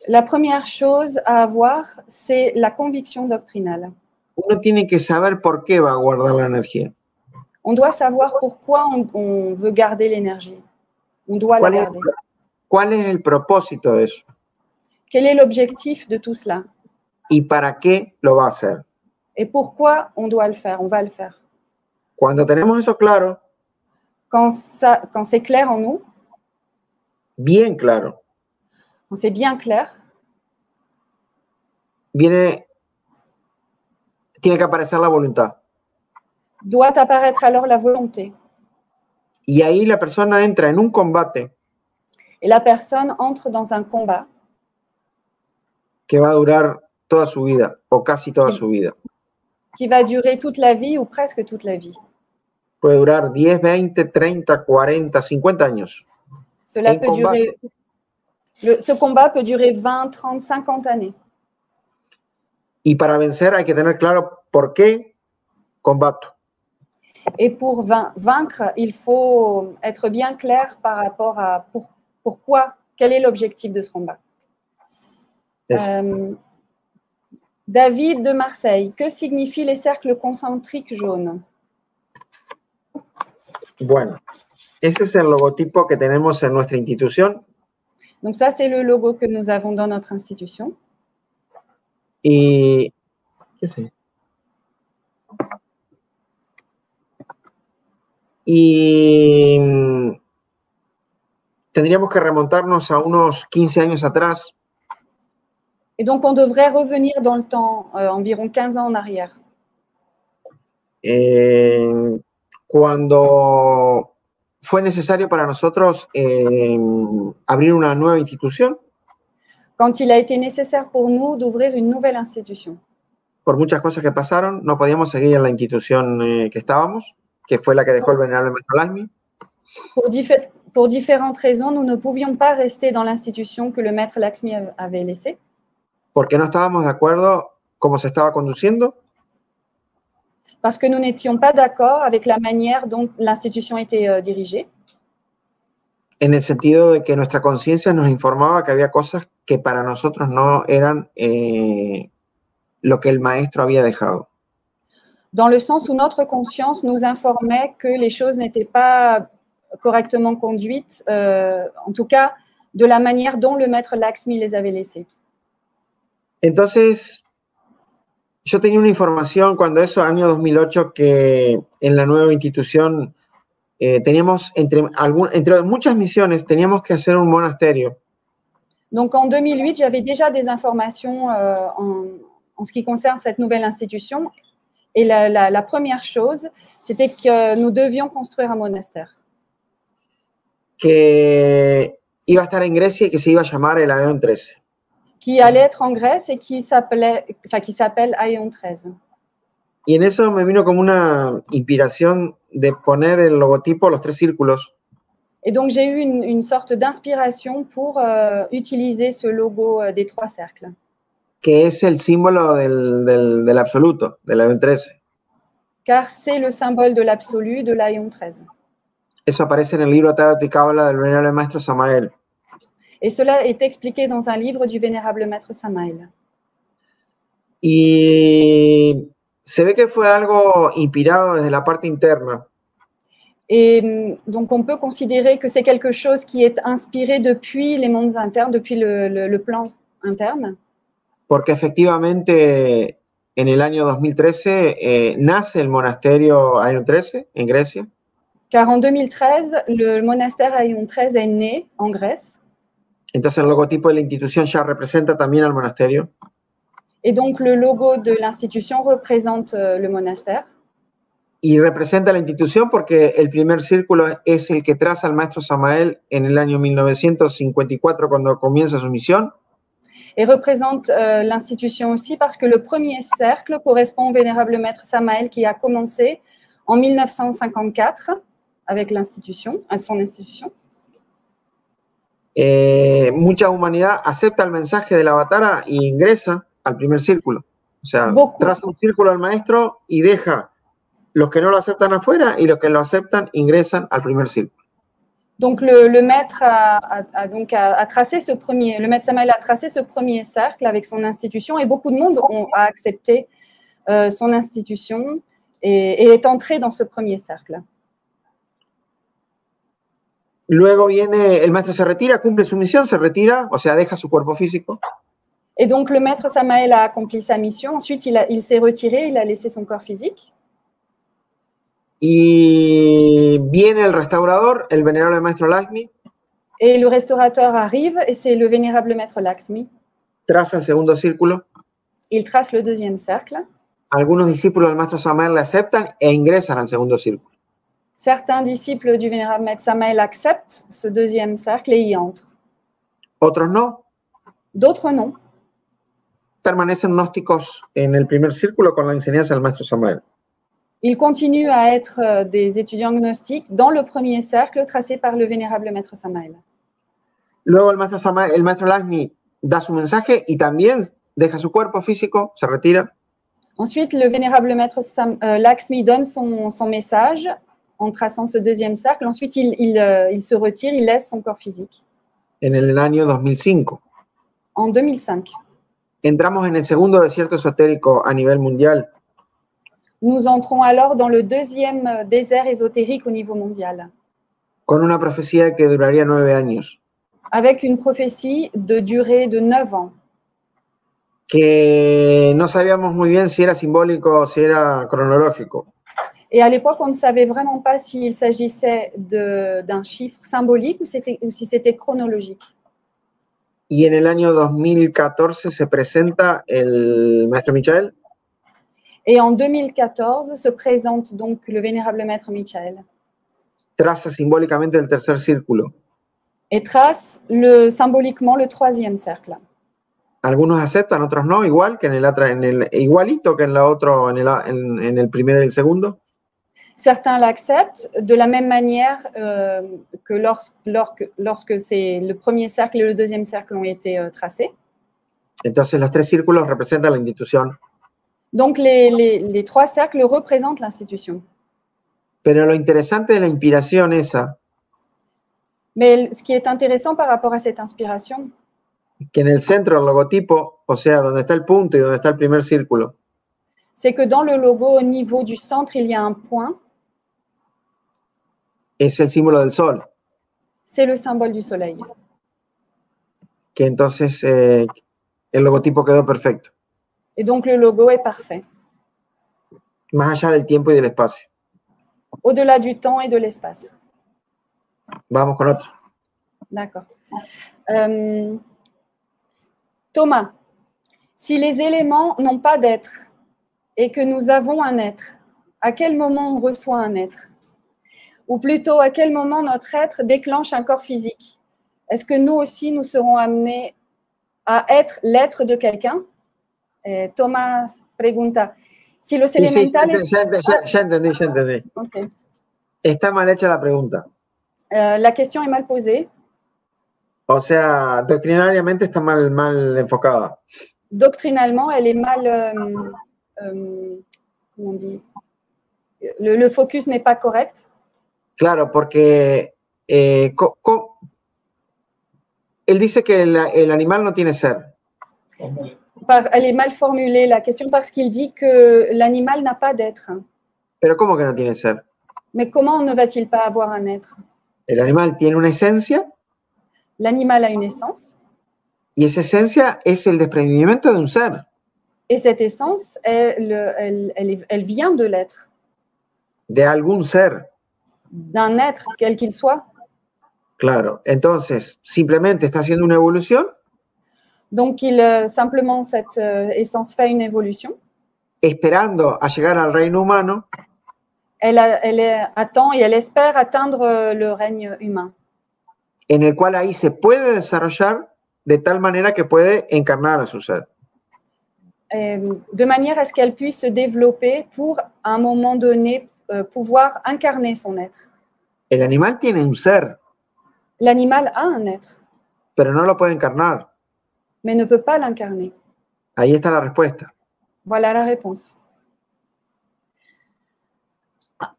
La première chose à avoir, c'est la conviction doctrinale. Uno tiene que saber por qué va a guardar la energía. On doit savoir pourquoi on veut garder l'énergie. On doit la garder. ¿Cuál es el propósito de eso? Quel est l'objectif de tout cela? ¿Y para qué lo va a hacer? Et pourquoi on doit le faire, on va le faire? Cuando tenemos eso claro, quand c'est clair en nous, bien claro, quand c'est bien clair, viene tiene que aparecer la voluntad. Doit apparaître alors la volonté. Y ahí la persona entra en un combate Et la personne entre dans un combat que va a durar toda su vida o casi toda su vida. qui va durer toute la vie ou presque toute la vie. Puede durar 10, 20, 30, 40, 50 años. Cela En peut combat. durer, ce combat peut durer 20, 30, 50 années. Y para vencer hay que tener claro por qué combato. Et pour vaincre, il faut être bien clair par rapport à pourquoi, quel est l'objectif de ce combat. David de Marseille, que signifient les cercles concentriques jaunes? Bueno, ese es el logotipo que tenemos en nuestra institución. Donc ça, c'est le logo que nous avons dans notre institution. Y ¿qué es? Y tendríamos que remontarnos a unos 15 años atrás. Et donc, on devrait revenir dans le temps, environ 15 ans en arrière. Cuando fue necesario para nosotros abrir una nueva institución. Quand il a été nécessaire pour nous d'ouvrir une nouvelle institution. Por muchas cosas que pasaron, no podíamos seguir en la institución que estábamos, que fue la que dejó el venerable maestro Lakshmi. Pour différentes raisons, nous ne pouvions pas rester dans l'institution que le maître Lakshmi avait laissée. Porque no estábamos de acuerdo cómo se estaba conduciendo. Parce que nous n'étions pas d'accord avec la manière dont l'institution était dirigée. En el sentido de que nuestra conciencia nos informaba que había cosas que para nosotros no eran lo que el maestro había dejado. Dans le sens où notre conscience nous informait que les choses n'étaient pas correctement conduites, en tout cas de la manière dont le maître Lakshmi les avait laissées. Entonces, yo tenía una información cuando eso, año 2008, que en la nueva institución teníamos, entre muchas misiones, teníamos que hacer un monasterio. Donc, en 2008, j'avais déjà des informations en ce qui concerne cette nouvelle institution. Et la première chose, c'était que nous devions construire un monastère. Que iba a estar en Grecia y que se iba a llamar el Aion 13. Qui allait être en Grèce et qui s'appelle Aion 13. Y en eso me vino como una inspiración de poner el logotipo, los 3 círculos. Et donc, j'ai eu une sorte d'inspiration pour utiliser ce logo des 3 cercles. Que es el símbolo del absoluto, del Aion 13. Car c'est le symbole de l'absolu de l'Aion 13. Eso aparece en el libro Tarot y Cábala del venerable maestro Samael. Et cela est expliqué dans un livre du vénérable maître Samael. Y se ve que fue algo inspirado desde la parte interna. Et donc, on peut considérer que c'est quelque chose qui est inspiré depuis les mondes internes, depuis le plan interne. Porque efectivamente en el año 2013 nace el monasterio Aion 13 en Grecia. Car en 2013, le monastère Aion 13 est né en Grèce. Entonces el logotipo de la institución ya representa también al monasterio. Et donc, le logo de l'institution représente le monastère. Y representa la institución porque el primer círculo es el que traza el maestro Samael en el año 1954 cuando comienza su misión. Et représente l'institution aussi parce que le premier cercle correspond au vénérable maître Samael qui a commencé en 1954 avec l'institution, son institution. Mucha humanidad acepta el mensaje del Avatara e ingresa al primer círculo. O sea, traza un círculo al maestro y deja los que no lo aceptan afuera y los que lo aceptan ingresan al primer círculo. Donc le maître a tracé ce premier, le maître Samael a tracé ce premier cercle avec son institution et beaucoup de monde a accepté son institution et est entré dans ce premier cercle. Luego viene, el maestro se retira, cumple su misión, se retira, o sea, deja su cuerpo físico. Et donc, le maître Samael a accompli sa mission. Ensuite, il s'est retiré, il a laissé son corps physique. Y viene el restaurador, el venerable maestro Lakshmi. Et le restaurateur arrive, et c'est le vénérable maître Lakshmi. Traza el segundo círculo. Il trace le deuxième cercle. Algunos discípulos del maestro Samael le aceptan e ingresan al segundo círculo. Certains disciples du vénérable maître Samael acceptent ce deuxième cercle et y entrent. Otros no. D'autres non. Permanecen gnósticos en el primer círculo con la enseñanza del maestro Samael. Ils continuent à être des étudiants gnostiques dans le premier cercle tracé par le vénérable maître Samael. Luego el maestro Samael, el maestro Lakshmi da su mensaje y también deja su cuerpo físico, se retira. Ensuite, le vénérable maître Lakshmi donne son message en traçant ce deuxième cercle. Ensuite, il se retire, il laisse son corps physique. En el año 2005. En 2005. Entramos en el segundo desierto esotérico a nivel mundial. Nous entrons alors dans le deuxième désert ésotérique au niveau mondial. Con una profecía que duraría 9 años. Avec une prophétie de durée de 9 ans. Que no sabíamos muy bien si era simbólico o si era cronológico. Et à l'époque, on ne savait vraiment pas s'il s'agissait d'un chiffre symbolique ou si c'était chronologique. Y en el año 2014 se presenta el maestro Michael. Et en 2014 se présente donc le vénérable maître Michael. Traza simbólicamente el tercer círculo. Et trace symboliquement le troisième cercle. Algunos aceptan, otros no, igual que igualito que en la otro, en el primero y el segundo. Certains l'acceptent de la même manière que lorsque c'est le premier cercle et le deuxième cercle ont été tracés. Entonces los tres círculos representan la institución. Donc les trois cercles représentent l'institution. Pero lo interesante de la inspiración esa. Mais ce qui est intéressant par rapport à cette inspiration, que en el centro del logotipo, o sea, donde está el punto y donde está el primer círculo, c'est que dans le logo, au niveau du centre, il y a un point. Es el símbolo del sol. C'est le symbole du soleil. Que entonces el logotipo quedó perfecto. Et donc le logo est parfait. Más allá del tiempo y del espacio. Au-delà du temps et de l'espace. Vamos con otro. D'accord. Thomas, si les éléments n'ont pas d'être et que nous avons un être, à quel moment on reçoit un être? Ou plutôt, à quel moment notre être déclenche un corps physique? Est-ce que nous aussi, nous serons amenés à être l'être de quelqu'un? Thomas pregunta, si los elementales... Ya entendí. Okay. Está mal hecha la pregunta. La question est mal posée. O sea, doctrinariamente está mal enfocada. Doctrinalement, elle est mal... comment on dit? Le focus n'est pas correct. Claro, porque él dice que el animal no tiene ser. Elle est mal formulée, la question, parce qu'il dit que l'animal n'a pas d'être. Pero ¿cómo que no tiene ser? Mais comment ne va-t-il pas avoir un être? El animal tiene una esencia. L'animal a une essence. Y esa esencia es el desprendimiento de un ser. Et cette essence, elle vient de l'être. De algún ser. D'un être, quel qu'il soit. Claro, entonces simplemente está haciendo una evolución. Donc, simplement, cette essence fait une évolution. Esperando a llegar al reino humano. Elle attend et elle espère atteindre le règne humain. En el cual ahí se puede desarrollar de tal manera que puede encarnar a su ser. De manière à ce qu'elle puisse se développer pour, à un moment donné, pouvoir incarner son être. El animal tiene un ser. L'animal a un être. Pero no lo puede encarnar. Mais ne peut pas l'incarner. Ahí está la respuesta. Voilà la réponse.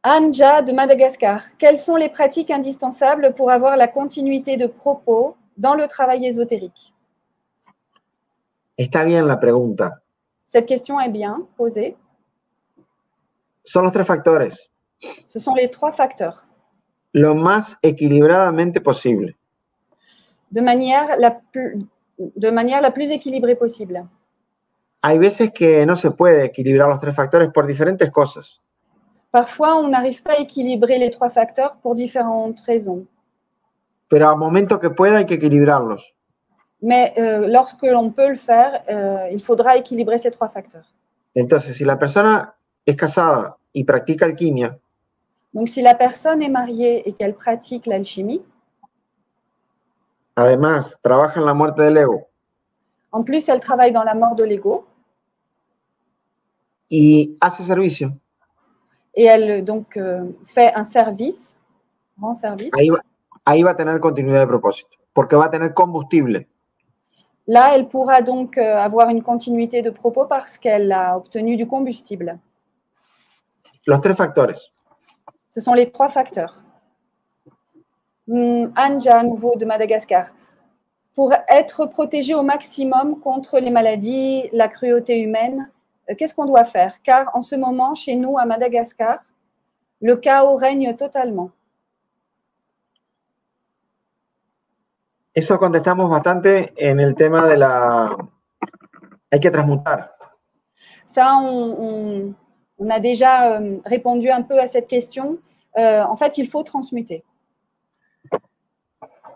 Anja de Madagascar. Quelles sont les pratiques indispensables pour avoir la continuité de propos dans le travail ésotérique? Está bien la pregunta. Cette question est bien posée. Son los tres factores. Ce sont les trois facteurs. Lo más equilibradamente posible. De manière la plus équilibrée possible. Hay veces que no se puede equilibrar los tres factores por diferentes cosas. Parfois, on n'arrive pas à équilibrer les trois facteurs pour différentes raisons. Pero al momento que pueda hay que equilibrarlos. Mais lorsque l'on peut le faire, il faudra équilibrer ces trois facteurs. Entonces, si la persona es casada y practica alquimia, Donc, si la personne est mariée et qu'elle pratique l'alchimie, además trabaja en la muerte del ego en plus, elle travaille dans la mort de l'ego y hace servicio, et elle donc fait un service, rend service. ahí va a tener continuidad de propósito, porque va a tener combustible. Là, elle pourra donc avoir une continuité de propos parce qu'elle a obtenu du combustible. Los tres factores. Ce sont les trois facteurs. Anja, à nouveau de Madagascar. Pour être protégé au maximum contre les maladies, la cruauté humaine, qu'est-ce qu'on doit faire? Car en ce moment, chez nous, à Madagascar, le chaos règne totalement. Eso contestamos bastante en el tema de la... Hay que transmutar. Ça, on a déjà répondu un peu à cette question. En fait, il faut transmuter.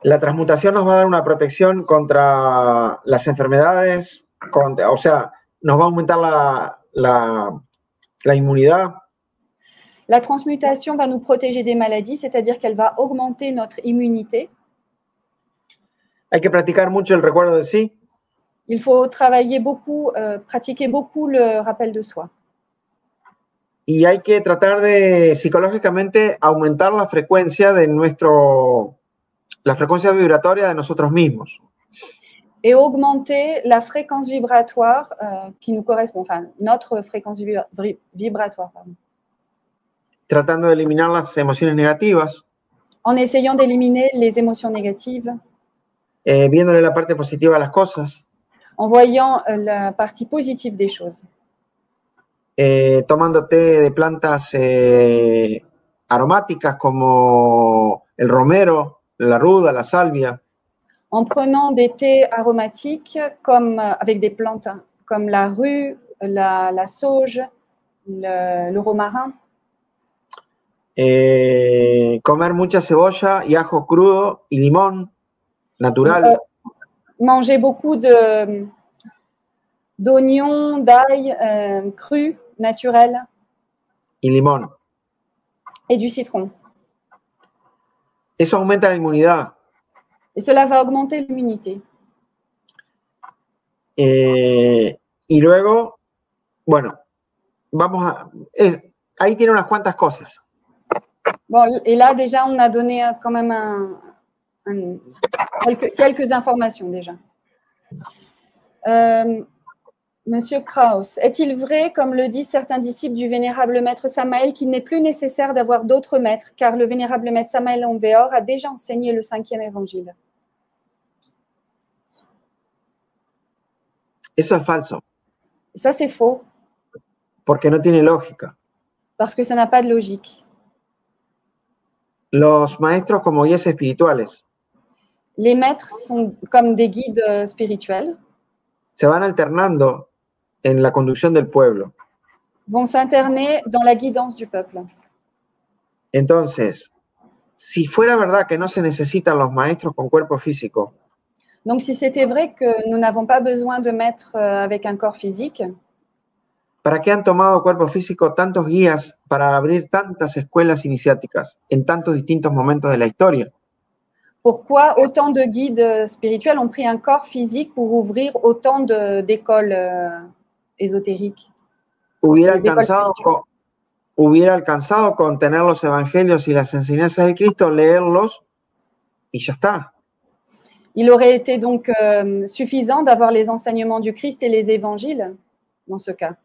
La transmutación nos va a dar una protección contra las enfermedades, o sea, nos va a aumentar la inmunidad. La transmutation va nous protéger des maladies, c'est-à-dire qu'elle va augmenter notre immunité. Hay que practicar mucho el recuerdo de sí. Il faut travailler beaucoup, pratiquer beaucoup le rappel de soi. Y hay que tratar de psicológicamente aumentar la frecuencia de la frecuencia vibratoria de nosotros mismos. Et augmenter la fréquence vibratoire qui nous correspond, enfin, notre fréquence vibratoire. Pardon. Tratando de eliminar las emociones negativas. En essayant d'éliminer les émotions négatives. Viéndole la parte positiva a las cosas. En voyant la partie positive des choses. Tomando té de plantas aromáticas como el romero, la ruda, la salvia. En prenant des thés aromatiques comme, avec des plantes comme la rue, la sauge, le romarin. Comer mucha cebolla y ajo crudo y limón natural. Manger beaucoup d'oignons, d'ail crus, naturels. Y limón. Et du citron. Eso aumenta la inmunidad. Et cela va augmenter l'immunité. Y luego, bueno, vamos a... ahí tiene unas cuantas cosas. Bon, et là, déjà, on a donné quand même quelques informations déjà. Monsieur Krauss, est-il vrai, comme le disent certains disciples du vénérable maître Samael, qu'il n'est plus nécessaire d'avoir d'autres maîtres, car le vénérable maître Samael Aumveor a déjà enseigné le 5e évangile? Eso es falso. Ça, c'est faux. Porque no tiene lógica. Parce que ça n'a pas de logique. Los maestros como guías espirituales. Les maîtres sont comme des guides spirituels. Se van alternando en la conducción del pueblo. Vont s'interner dans la guidance du peuple. Entonces, si fuera verdad que no se necesitan los maestros con cuerpo físico. Donc, si c'était vrai que nous n'avons pas besoin de maîtres avec un corps physique. ¿Para qué han tomado cuerpo físico tantos guías para abrir tantas escuelas iniciáticas en tantos distintos momentos de la historia? Pourquoi autant de guides spirituels ont pris un corps physique pour ouvrir autant d'écoles ésotériques? Hubiera alcanzado con tener los evangelios y las enseñanzas de Cristo, leerlos y ya está. Il aurait été donc suffisant d'avoir les enseignements du Christ et les évangiles dans ce cas.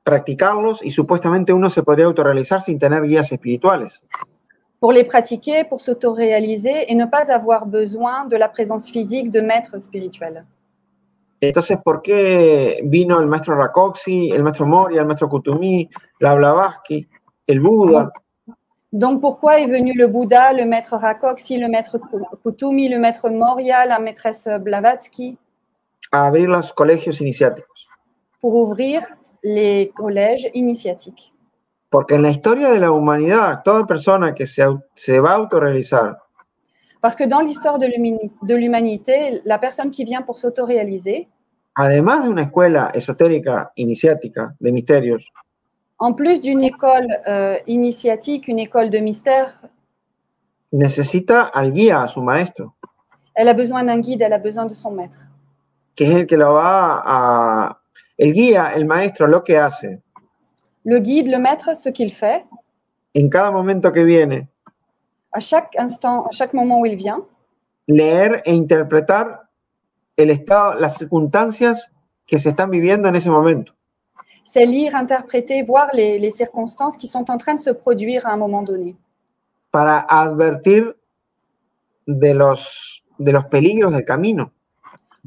Practicarlos y supuestamente uno se podría autorrealizar sin tener guías espirituales. Pour les pratiquer, pour s'autoréaliser et ne pas avoir besoin de la présence physique de maîtres spirituels. Entonces, ¿por qué vino el maestro Rakoczy, el maestro Moria, el maestro Kuthumi, la Blavatsky, el Buda? Donc, pourquoi est venu le Bouddha, le maître Rakoczy, le maître Kuthumi, le maître Moria, la maîtresse Blavatsky? A abrir los colegios iniciáticos. Pour ouvrir les collèges initiatiques. Porque en la historia de la humanidad, toda persona que se va a autorrealizar. Parce que dans l'histoire de l'humanité, la personne qui vient pour s'autoréaliser. además de una escuela esotérica iniciática de misterios, en plus d'une école initiatique, une école de mystère, necesita al guía, a su maestro, elle a besoin d'un guide, elle a besoin de son maître. que es el que lo va a... El guía, el maestro, lo que hace Le guide, le maître, ce qu'il fait, en cada momento que viene, à chaque instant, à chaque moment où il vient, leer e interpretar el estado, las circunstancias que se están viviendo en ese momento. c'est lire, interpréter, voir les circonstances qui sont en train de se produire à un moment donné, Para advertir de los peligros del camino.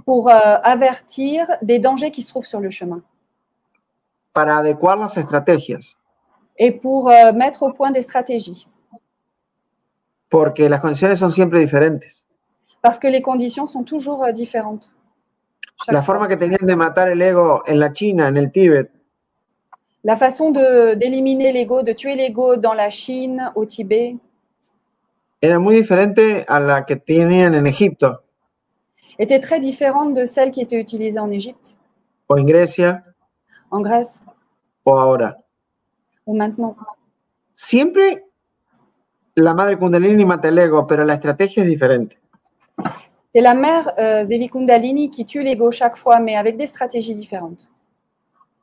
pour avertir des dangers qui se trouvent sur le chemin Para adecuar las estrategias. et pour mettre au point des stratégies. Porque las condiciones son siempre diferentes. Parce que les conditions sont toujours différentes. La forma que tenían de matar el ego en la China, en el Tíbet, La façon d'éliminer l'ego, de tuer l'ego dans la Chine, au Tibet, era muy diferente a la que tenían en Egipto était très différente de celle qui était utilisée en Égypte, o en Grecia en Grèce o ahora. ou maintenant. Siempre la madre Kundalini mata el ego, pero la estrategia es diferente. C'est la mère Devi Kundalini qui tue l'ego chaque fois, mais avec des stratégies différentes.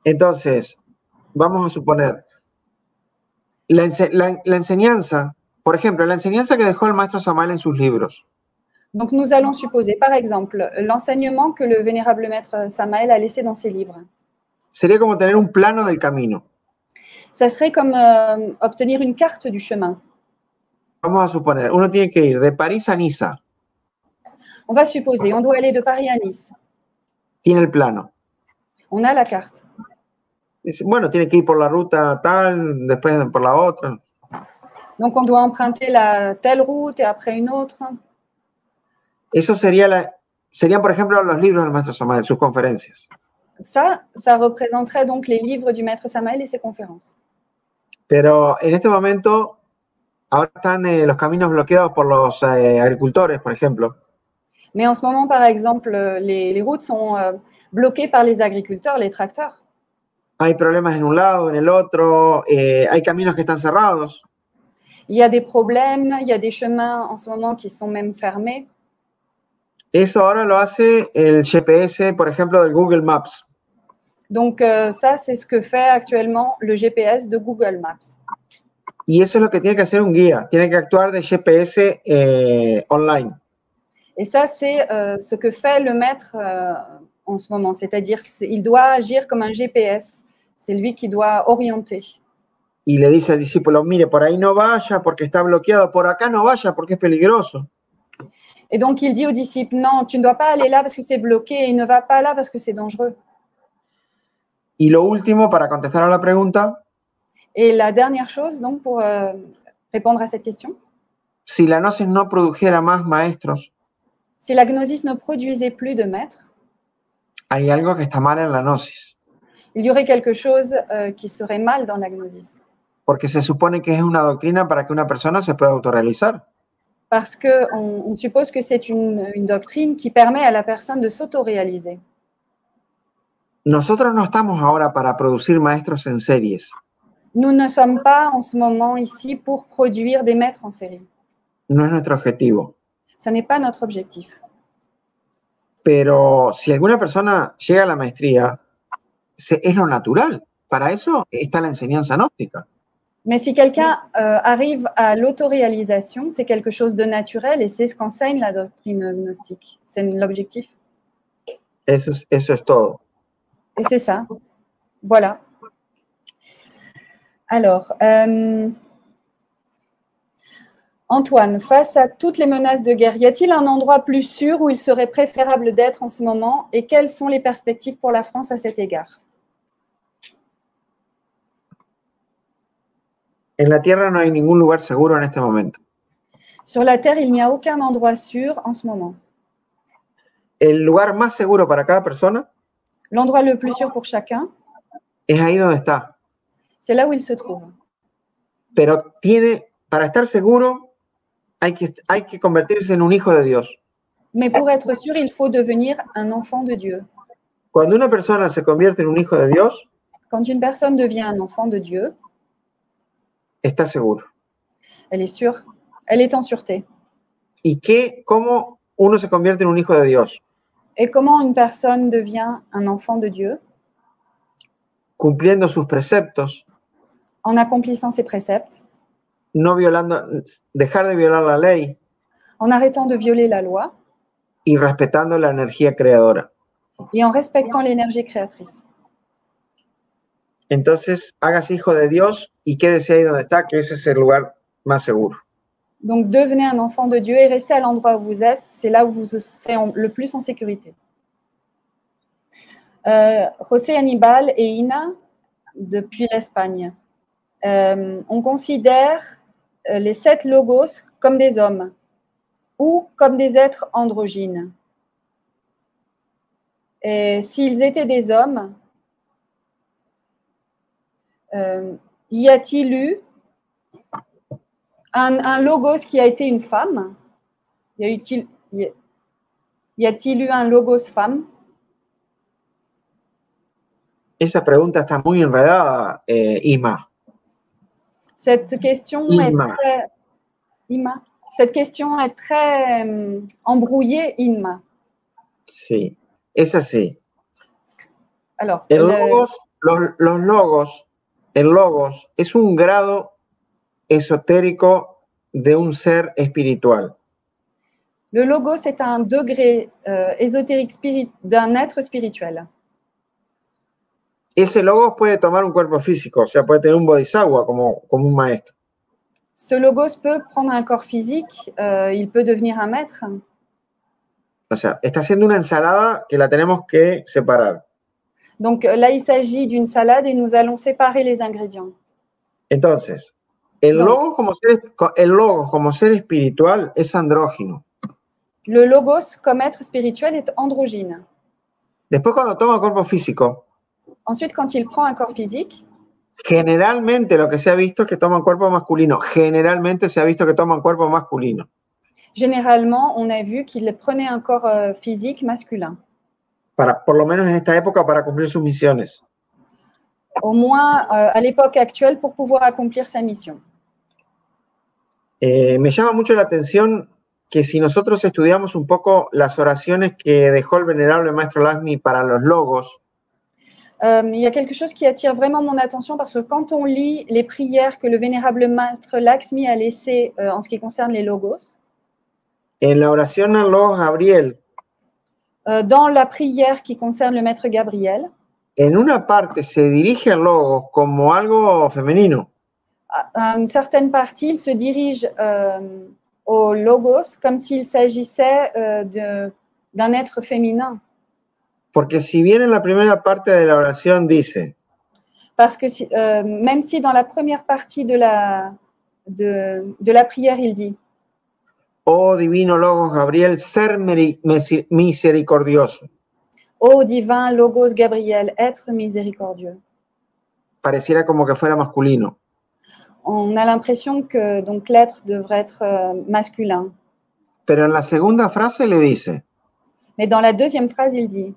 Entonces, vamos a suponer, la enseñanza, por ejemplo, la enseñanza que dejó el maestro Samael en sus libros, Donc, nous allons supposer, par exemple, l'enseignement que le vénérable maître Samael a laissé dans ses livres. sería como tener un plano del camino. Ça serait comme obtenir une carte du chemin. Vamos a suponer, uno tiene que ir de París a Niza, On va supposer, on doit aller de Paris à Nice. tiene el plano. On a la carte. Dice, bueno, tiene que ir por la ruta tal, después por la otra. Donc, on doit emprunter telle route et après une autre. Eso serían, por ejemplo, los libros del maestro Samael, sus conferencias. Ça représenterait donc les livres du maître Samael et ses conférences. Pero en este momento, ahora están los caminos bloqueados por los agricultores, por ejemplo. Mais en ce moment, par exemple, les routes sont bloquées par les agriculteurs, les tracteurs. Hay problemas en un lado, en el otro, hay caminos que están cerrados. Il y a des problèmes, il y a des chemins en ce moment qui sont même fermés. Eso ahora lo hace el GPS, por ejemplo, del Google Maps. Donc, ça, c'est ce que fait actuellement le GPS de Google Maps. Y eso es lo que tiene que hacer un guía. Tiene que actuar de GPS online. Et ça, c'est ce que fait le maître en ce moment. C'est-à-dire, il doit agir comme un GPS. C'est lui qui doit orienter. Y le dice al discípulo, mire, por ahí no vaya porque está bloqueado, por acá no vaya porque es peligroso. Et donc, il dit aux disciples, non, tu ne dois pas aller là parce que c'est bloqué et ne va pas là parce que c'est dangereux. Y lo último, para contestar a la pregunta. Et la dernière chose, donc, pour répondre à cette question. Si la gnosis no produjera más maestros. Si la gnosis ne produisait plus de maîtres. Hay algo que está mal en la gnosis. Il y aurait quelque chose qui serait mal dans la gnosis. Porque se supone que es una doctrina para que una persona se pueda autorrealizar. Parce qu'on suppose que c'est une doctrine qui permet à la personne de s'autoréaliser. Nosotros no estamos ahora para producir maestros en series. Nous ne sommes pas en ce moment ici pour produire des maîtres en série. No es nuestro objetivo. Ce n'est pas notre objectif. Pero si alguna persona llega a la maestría, es lo natural. Para eso está la enseñanza gnóstica. Mais si quelqu'un arrive à l'autoréalisation, c'est quelque chose de naturel et c'est ce qu'enseigne la doctrine gnostique. C'est l'objectif. Eso es todo. Et c'est ça. Voilà. Alors, Antoine, face à toutes les menaces de guerre, y a-t-il un endroit plus sûr où il serait préférable d'être en ce moment et quelles sont les perspectives pour la France à cet égard? En la Tierra no hay ningún lugar seguro en este momento. Sur la Terre, il n'y a aucun endroit sûr en ce moment. El lugar más seguro para cada persona. L'endroit le plus sûr pour chacun. Es ahí donde está. C'est là où il se trouve. Pero para estar seguro, hay que convertirse en un hijo de Dios. Mais pour être sûr, il faut devenir un enfant de Dieu. Cuando una persona se convierte en un hijo de Dios, Quand une personne devient un enfant de Dieu, está seguro. elle est sûre, elle est en sûreté. ¿Y cómo uno se convierte en un hijo de Dios? Et comment une personne devient un enfant de Dieu? Cumpliendo sus preceptos, En accomplissant ses préceptes, no violando, dejar de violar la ley en arrêtant de violer la loi y respetando la energía creadora. et en respectant l'énergie créatrice. Entonces, hágase hijo de Dios y quédese ahí donde está, que ese es el lugar más seguro. Donc, devenez un enfant de Dieu et restez à l'endroit où vous êtes. C'est là où vous serez le plus en sécurité. José Aníbal et Ina, depuis l'Espagne. On considère les 7 logos comme des hommes ou comme des êtres androgynes. Et s'ils étaient des hommes, y a-t-il eu un logos qui a été une femme? Y a-t-il eu un logos femme? Esa pregunta está muy enredada, Ima. Cette question Cette question est très embrouillée, Inma. Sí, es así. Alors, El logos es un grado esotérico de un ser espiritual. Le logos, c'est un degré ésotérique d'un être spirituel. Ese logos puede tomar un cuerpo físico, o sea, puede tener un bodhisattva como un maestro. Ce logos peut prendre un corps physique, il peut devenir un maître. O sea, está haciendo una ensalada que la tenemos que separar. Donc là, il s'agit d'une salade et nous allons séparer les ingrédients. Entonces, el logos como ser espiritual es andrógino. Le logos comme être spirituel est androgyne. Después, cuando toma cuerpo físico, ensuite, quand il prend un corps physique, generalmente lo que se ha visto es que toma un cuerpo masculino. Generalmente se ha visto que toma un cuerpo masculino. Généralement, on a vu qu'il prenait un corps physique masculin. Por lo menos en esta época, para cumplir sus misiones. Au moins à l'époque actuelle pour pouvoir accomplir sa mission. Me llama mucho la atención que si nosotros estudiamos un poco las oraciones que dejó el venerable maestro Lakshmi para los logos, il y a quelque chose qui attire vraiment mon attention parce que quand on lit les prières que le vénérable maître Lakshmi a laissées en ce qui concerne les logos, en la oración al logos Gabriel, dans la prière qui concerne le maître Gabriel, en una parte se dirige al logos como algo femenino. À une certaine partie, il se dirige au logos comme s'il s'agissait d'un être féminin. Porque si bien en la primera parte de la oración dice, parce que même si dans la première partie de la prière, il dit oh divino logos Gabriel, ser misericordioso. Ô divin logos Gabriel, être miséricordieux. Pareciera como que fuera masculino. On a l'impression que donc l'être devrait être masculin. Pero en la segunda frase le dice, mais dans la deuxième phrase, il dit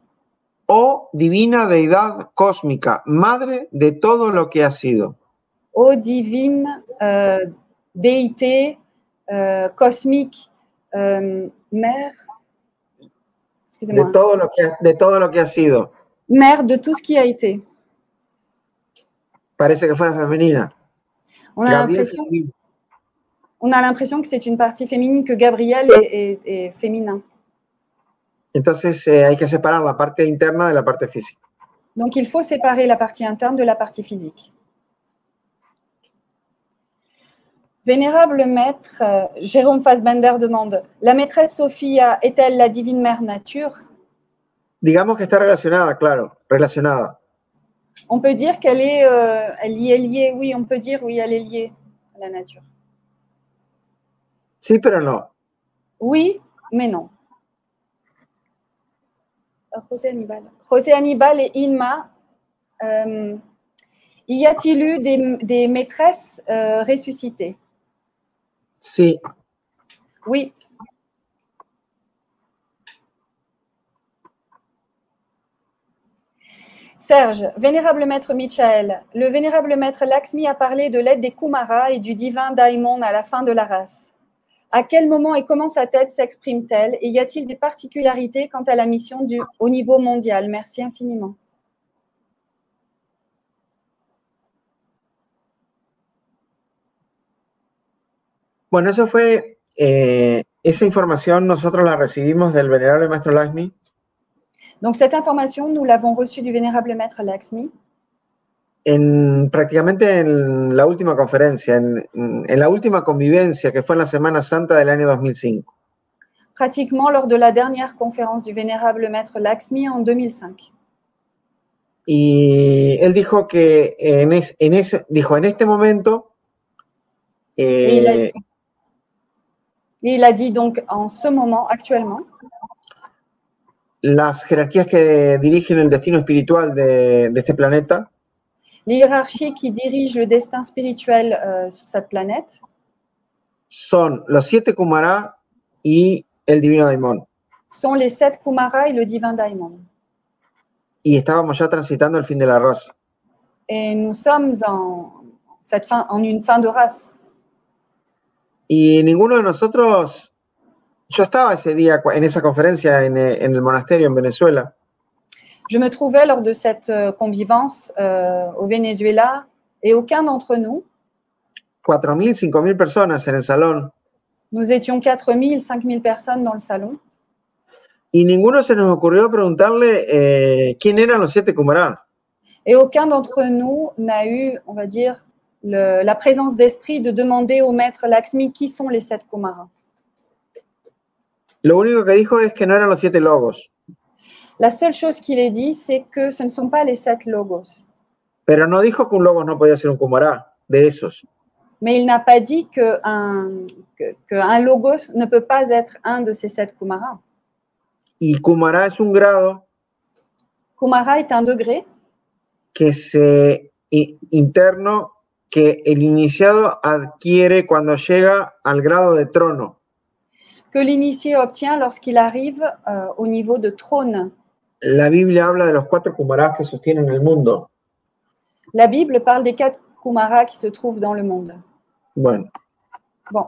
oh divina deidad cósmica, madre de todo lo que ha sido. Ô divine déité cosmique, mère, excusez-moi. De todo lo que ha sido. Mère de tout ce qui a été. Parece que fuera femenina. On a l'impression que c'est une partie féminine, que Gabriel est féminin. Entonces hay que separar la parte interna de la parte física. Donc il faut séparer la partie interne de la partie physique. Vénérable maître, Jérôme Fassbender demande, la maîtresse Sophia est-elle la divine mère nature? Digamos que está relacionada, claro, relacionada. On peut dire qu'elle est, elle y est liée, oui, on peut dire, oui, elle est liée à la nature. Sí, pero no. Oui, mais non. José Aníbal et Inma, y a-t-il eu des maîtresses ressuscitées? Sí. Oui. Serge, vénérable maître Michael, le vénérable maître Lakshmi a parlé de l'aide des Kumaras et du divin Daimon à la fin de la race. À quel moment et comment sa tête s'exprime-t-elle et y a-t-il des particularités quant à la mission au niveau mondial? Merci infiniment. Bueno, esa información nosotros la recibimos del venerable maestro Lakshmi. Donc cette information, nous l'avons reçue du vénérable maître Lakshmi. Prácticamente en la última conferencia, en la última convivencia que fue en la Semana Santa del año 2005. Pratiquement lors de la dernière conférence du vénérable maître Lakshmi en 2005. Y él dijo que en este momento il a dit donc en ce moment, actuellement, las jerarquías que dirigen el destino espiritual de este planeta, les hiérarchies qui dirigent le destin spirituel sur cette planète, son los 7 Kumaras y el divino Daimon. Sont les 7 Kumaras et le divin Daimon. Y estábamos ya transitando el fin de la raza. Et nous sommes en une fin de race. Y ninguno de nosotros, yo estaba ese día en esa conferencia en el monasterio en Venezuela. Je me trouvais lors de cette convivence au Venezuela et aucun d'entre nous, 4.000, 5.000 personas en el salón. Nous étions 4 000, 5 000 personnes dans le salon. Y ninguno se nos ocurrió preguntarle quién eran los 7 Kumaras. Et aucun d'entre nous n'a eu, on va dire, la présence d'esprit de demander au maître Lakshmi qui sont les 7 Kumaras. Lo único que dijo es que no eran los 7 logos. La seule chose qu'il ait dit, c'est que ce ne sont pas les 7 logos. Pero no dijo que un logos no podía ser un Kumara de esos. Mais il n'a pas dit qu'un logos ne peut pas être un de ces 7 Kumaras. Y Kumara es un grado Kumara est un degré interno que el iniciado adquiere cuando llega al grado de trono. Que l'initié obtient lorsqu'il arrive au niveau de trône. La Biblia habla de los 4 Kumaras que sostienen el mundo. La Bible parle des 4 Kumaras qui se trouvent dans le monde. Bueno. Bon.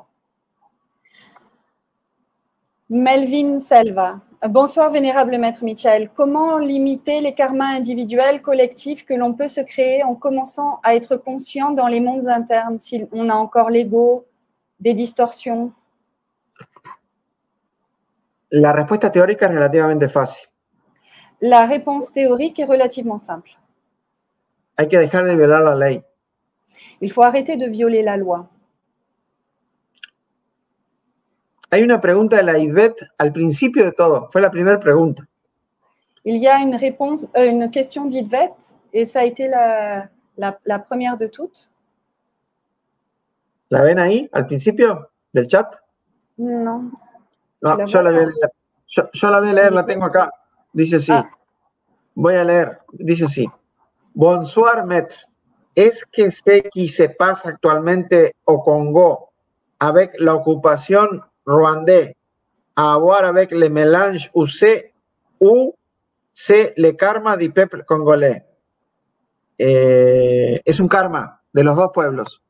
Melvin Selva. Bonsoir, vénérable maître Michael. Comment limiter les karmas individuels, collectifs que l'on peut se créer en commençant à être conscient dans les mondes internes, si on a encore l'ego, des distorsions? La respuesta teórica es relativamente fácil. La réponse théorique est relativement simple. Hay que dejar de violar la ley. Il faut arrêter de violer la loi. Hay una pregunta de la IDVET al principio de todo. Fue la primera pregunta. Il y a une question d'IDVET et ça a été la première de toutes. ¿La ven ahí al principio del chat? No. No, yo la voy a leer. Yo la voy a leer, la tengo acá. Dice así. Ah. Voy a leer. Dice así. Bonsoir, maître. Est-ce que ce qui se passe actuellement au Congo avec l'occupation rwandaise à voir avec le mélange ou c'est le karma du peuple congolais? Es un karma de los dos pueblos.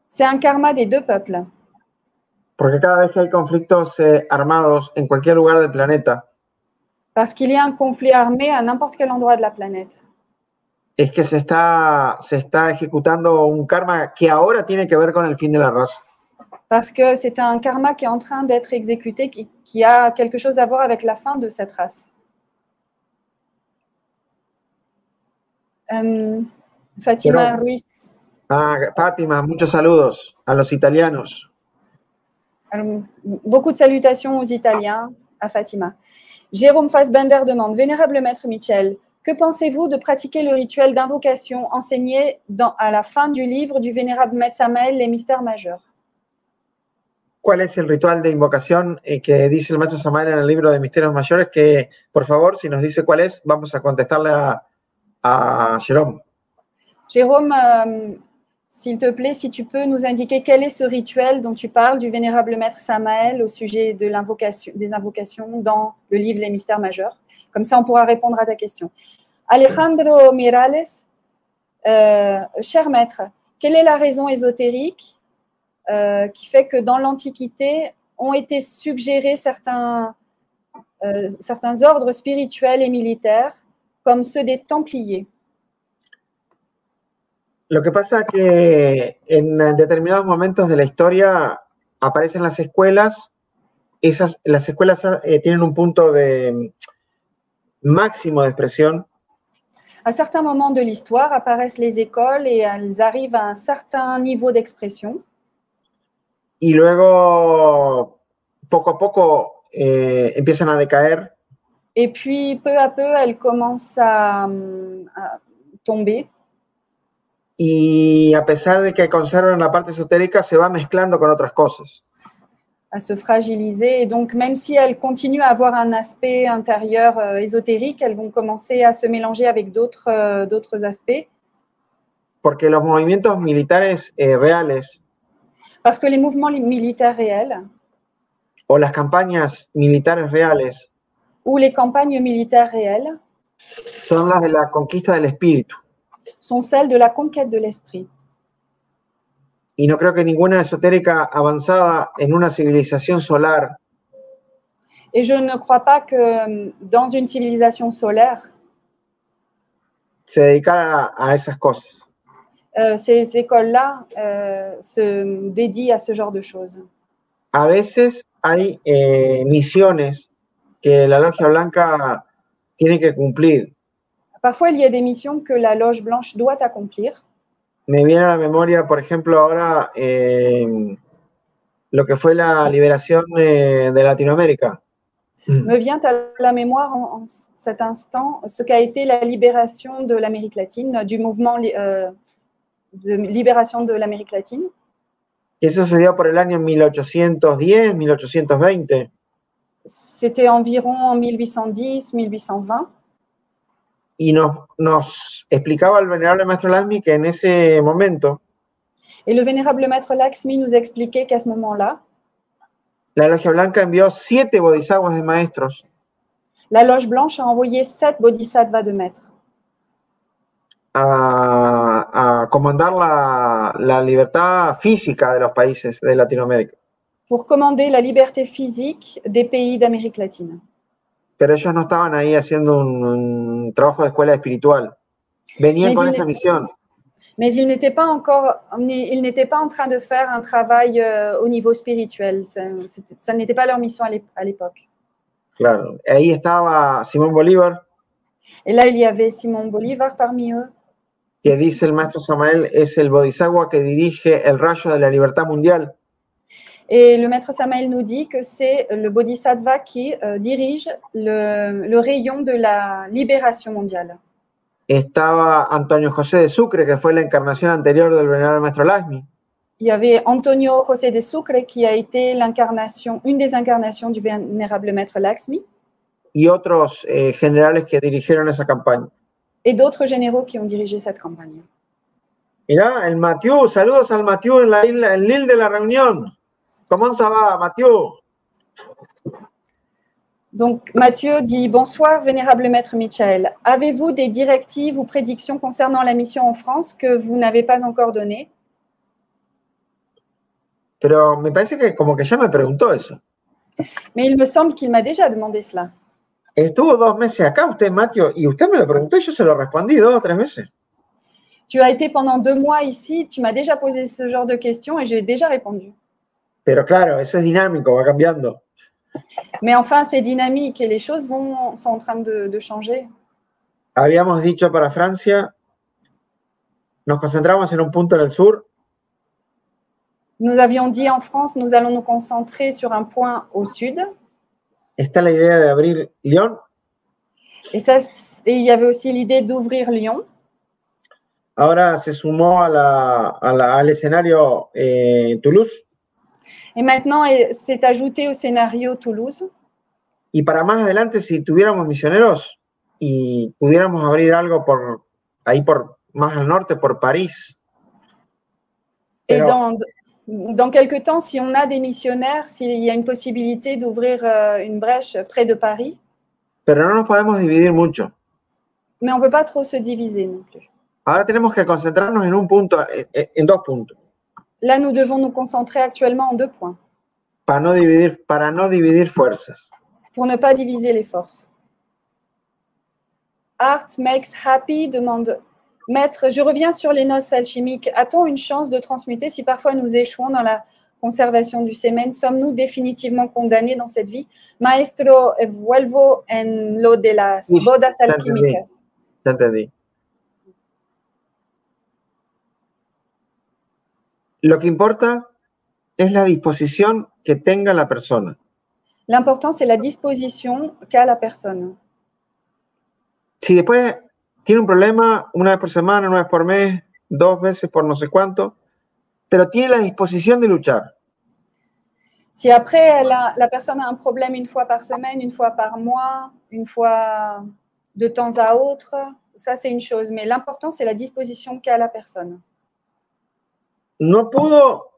C'est un karma des deux peuples. Porque cada vez que hay conflictos armados en cualquier lugar del planeta, parce qu'il y a un conflit armé à n'importe quel endroit de la planète, es que se está ejecutando un karma que ahora tiene que ver con el fin de la raza. Parce que c'est un karma qui est en train d'être exécuté, qui a quelque chose à voir avec la fin de cette race. Fatima Ruiz. Fátima, muchos saludos a los italianos. Beaucoup de salutations aux Italiens, à Fatima. Jérôme Fassbender demande, vénérable maître Michel, que pensez-vous de pratiquer le rituel d'invocation enseigné à la fin du livre du vénérable maître Samael, Les Mystères Majeurs? ¿Cuál es el ritual de invocación que dice el maestro Samael en el libro de Misterios Mayores? Que, por favor, si nos dice cuál es, vamos a contestarle a Jérôme. Jérôme, s'il te plaît, si tu peux nous indiquer quel est ce rituel dont tu parles du vénérable maître Samael au sujet de des invocations dans le livre Les Mystères Majeurs. Comme ça, on pourra répondre à ta question. Alejandro Mirales, cher maître, quelle est la raison ésotérique qui fait que dans l'Antiquité ont été suggérés certains ordres spirituels et militaires, comme ceux des Templiers? Lo que pasa es que en determinados momentos de la historia aparecen las escuelas. Las escuelas tienen un punto de máximo de expresión. À certains moments de l'histoire apparaissent les écoles et elles arrivent à un certain niveau d'expression. Y luego, poco a poco, empiezan a decaer. Et puis, peu à peu, elles commencent à tomber. Y a pesar de que conservan la parte esotérica, se va mezclando con otras cosas. À se fragiliser. Et donc, même si elles continuent à avoir un aspect intérieur ésotérique, elles vont commencer à se mélanger avec d'autres aspects. Porque los movimientos militares reales Parce que les mouvements militaires réels o las campañas militares reales ou les campagnes militaires réelles son las de la conquista del espíritu. Sont celles de la conquête de l'esprit. Y no creo que ninguna esotérica avanzada en una civilización solar Et je ne crois pas que dans une civilisation solaire, se dedicara a esas cosas. Ces écoles-là se dédient à ce genre de choses. A veces hay misiones que la Logia Blanca tiene que cumplir. Parfois, il y a des missions que la Loge Blanche doit accomplir. Me viene a la memoria, por ejemplo, ahora lo que fue la liberación de Latinoamérica. Me vient à la mémoire en cet instant ce qu'a été la libération de l'Amérique latine, du mouvement de libération de l'Amérique latine. Eso se dio por el año 1810, 1820. C'était environ en 1810, 1820. Y nos explicaba el venerable maestro Laxmi que en ese momento Et le vénérable maître Laxmi nous expliquait qu'à ce moment-là, la Logia Blanca envió 7 bodhisattvas de maestros la Loge Blanche a envoyé 7 bodhisattvas de maîtres a comandar la libertad física de los países de Latinoamérica. pour commander la liberté physique des pays d'Amérique latine. Pero ellos no estaban ahí haciendo un trabajo de escuela espiritual. Venían con esa misión. Mais ils n'étaient pas en train de faire un travail au niveau spirituel. Ça n'était pas leur mission à l'époque. Claro, ahí estaba Simón Bolívar. Et là, il y avait Simón Bolívar parmi eux. Que dice el maestro Samael, es el bodhisattva que dirige el rayo de la libertad mundial. Et le maître Samael nous dit que c'est le bodhisattva qui dirige le rayon de la libération mondiale. Estaba Antonio José de Sucre, que fue la encarnación anterior del venerable maestro Laxmi. Il y avait Antonio José de Sucre qui a été une des incarnations du vénérable maître Laxmi. Y otros generales que dirigieron esa campaña. Et d'autres généraux qui ont dirigé cette campagne. Mirá, el Mathieu, saludos al Mathieu en l'île de la Réunion. Comment ça va, Mathieu? Donc, Mathieu dit « Bonsoir, vénérable maître Michael. Avez-vous des directives ou prédictions concernant la mission en France que vous n'avez pas encore données ?» Pero me parece que como que ya me preguntó eso. Mais il me semble qu'il m'a déjà demandé cela. Estuvo 2 meses acá usted, Mathieu, y usted me lo preguntó y yo se lo respondí 2 o 3 veces. Tu as été pendant 2 mois ici, tu m'as déjà posé ce genre de questions et j'ai déjà répondu. Pero claro, eso es dinámico, va cambiando. Mais enfin, c'est dynamique et les choses sont en train de changer. Habíamos dicho para Francia, nos concentramos en un punto en el sur. Nous avions dit en France, nous allons nous concentrer sur un point au sud. Está la idea de abrir Lyon. Et il y avait aussi l'idée d'ouvrir Lyon. Ahora se sumó al escenario Toulouse. Et maintenant, c'est ajouté au scénario Toulouse. Y para más adelante, si tuviéramos misioneros y pudiéramos abrir algo ahí más al norte, por París. Et dans quelques temps, si on a des missionnaires, s'il y a une possibilité d'ouvrir une brèche près de Paris. Pero no nos podemos dividir mucho. Mais on ne peut pas trop se diviser non plus. Ahora tenemos que concentrarnos en un punto, en dos puntos, Là, nous devons nous concentrer actuellement en 2 points para no dividir fuerzas. pour ne pas diviser les forces. Art makes happy demande Maître, je reviens sur les noces alchimiques. A-t-on une chance de transmuter si parfois nous échouons dans la conservación du semen? ¿Somos definitivamente condamnés dans cette vie? Maestro, vuelvo en lo de las Sí, bodas ya entendí. alquímicas. Ya entendí. Lo que importa es la disposición que tenga la persona. L'important, c'est la disposition qu'a la personne. Si después tiene un problema una vez por semana, una vez por mes, 2 veces por no sé cuánto, pero tiene la disposición de luchar. Si après, la personne a un problème une fois par semaine, une fois par mois, une fois de temps à autre, ça c'est une chose. Mais l'important, c'est la disposition qu'a la personne. No pudo,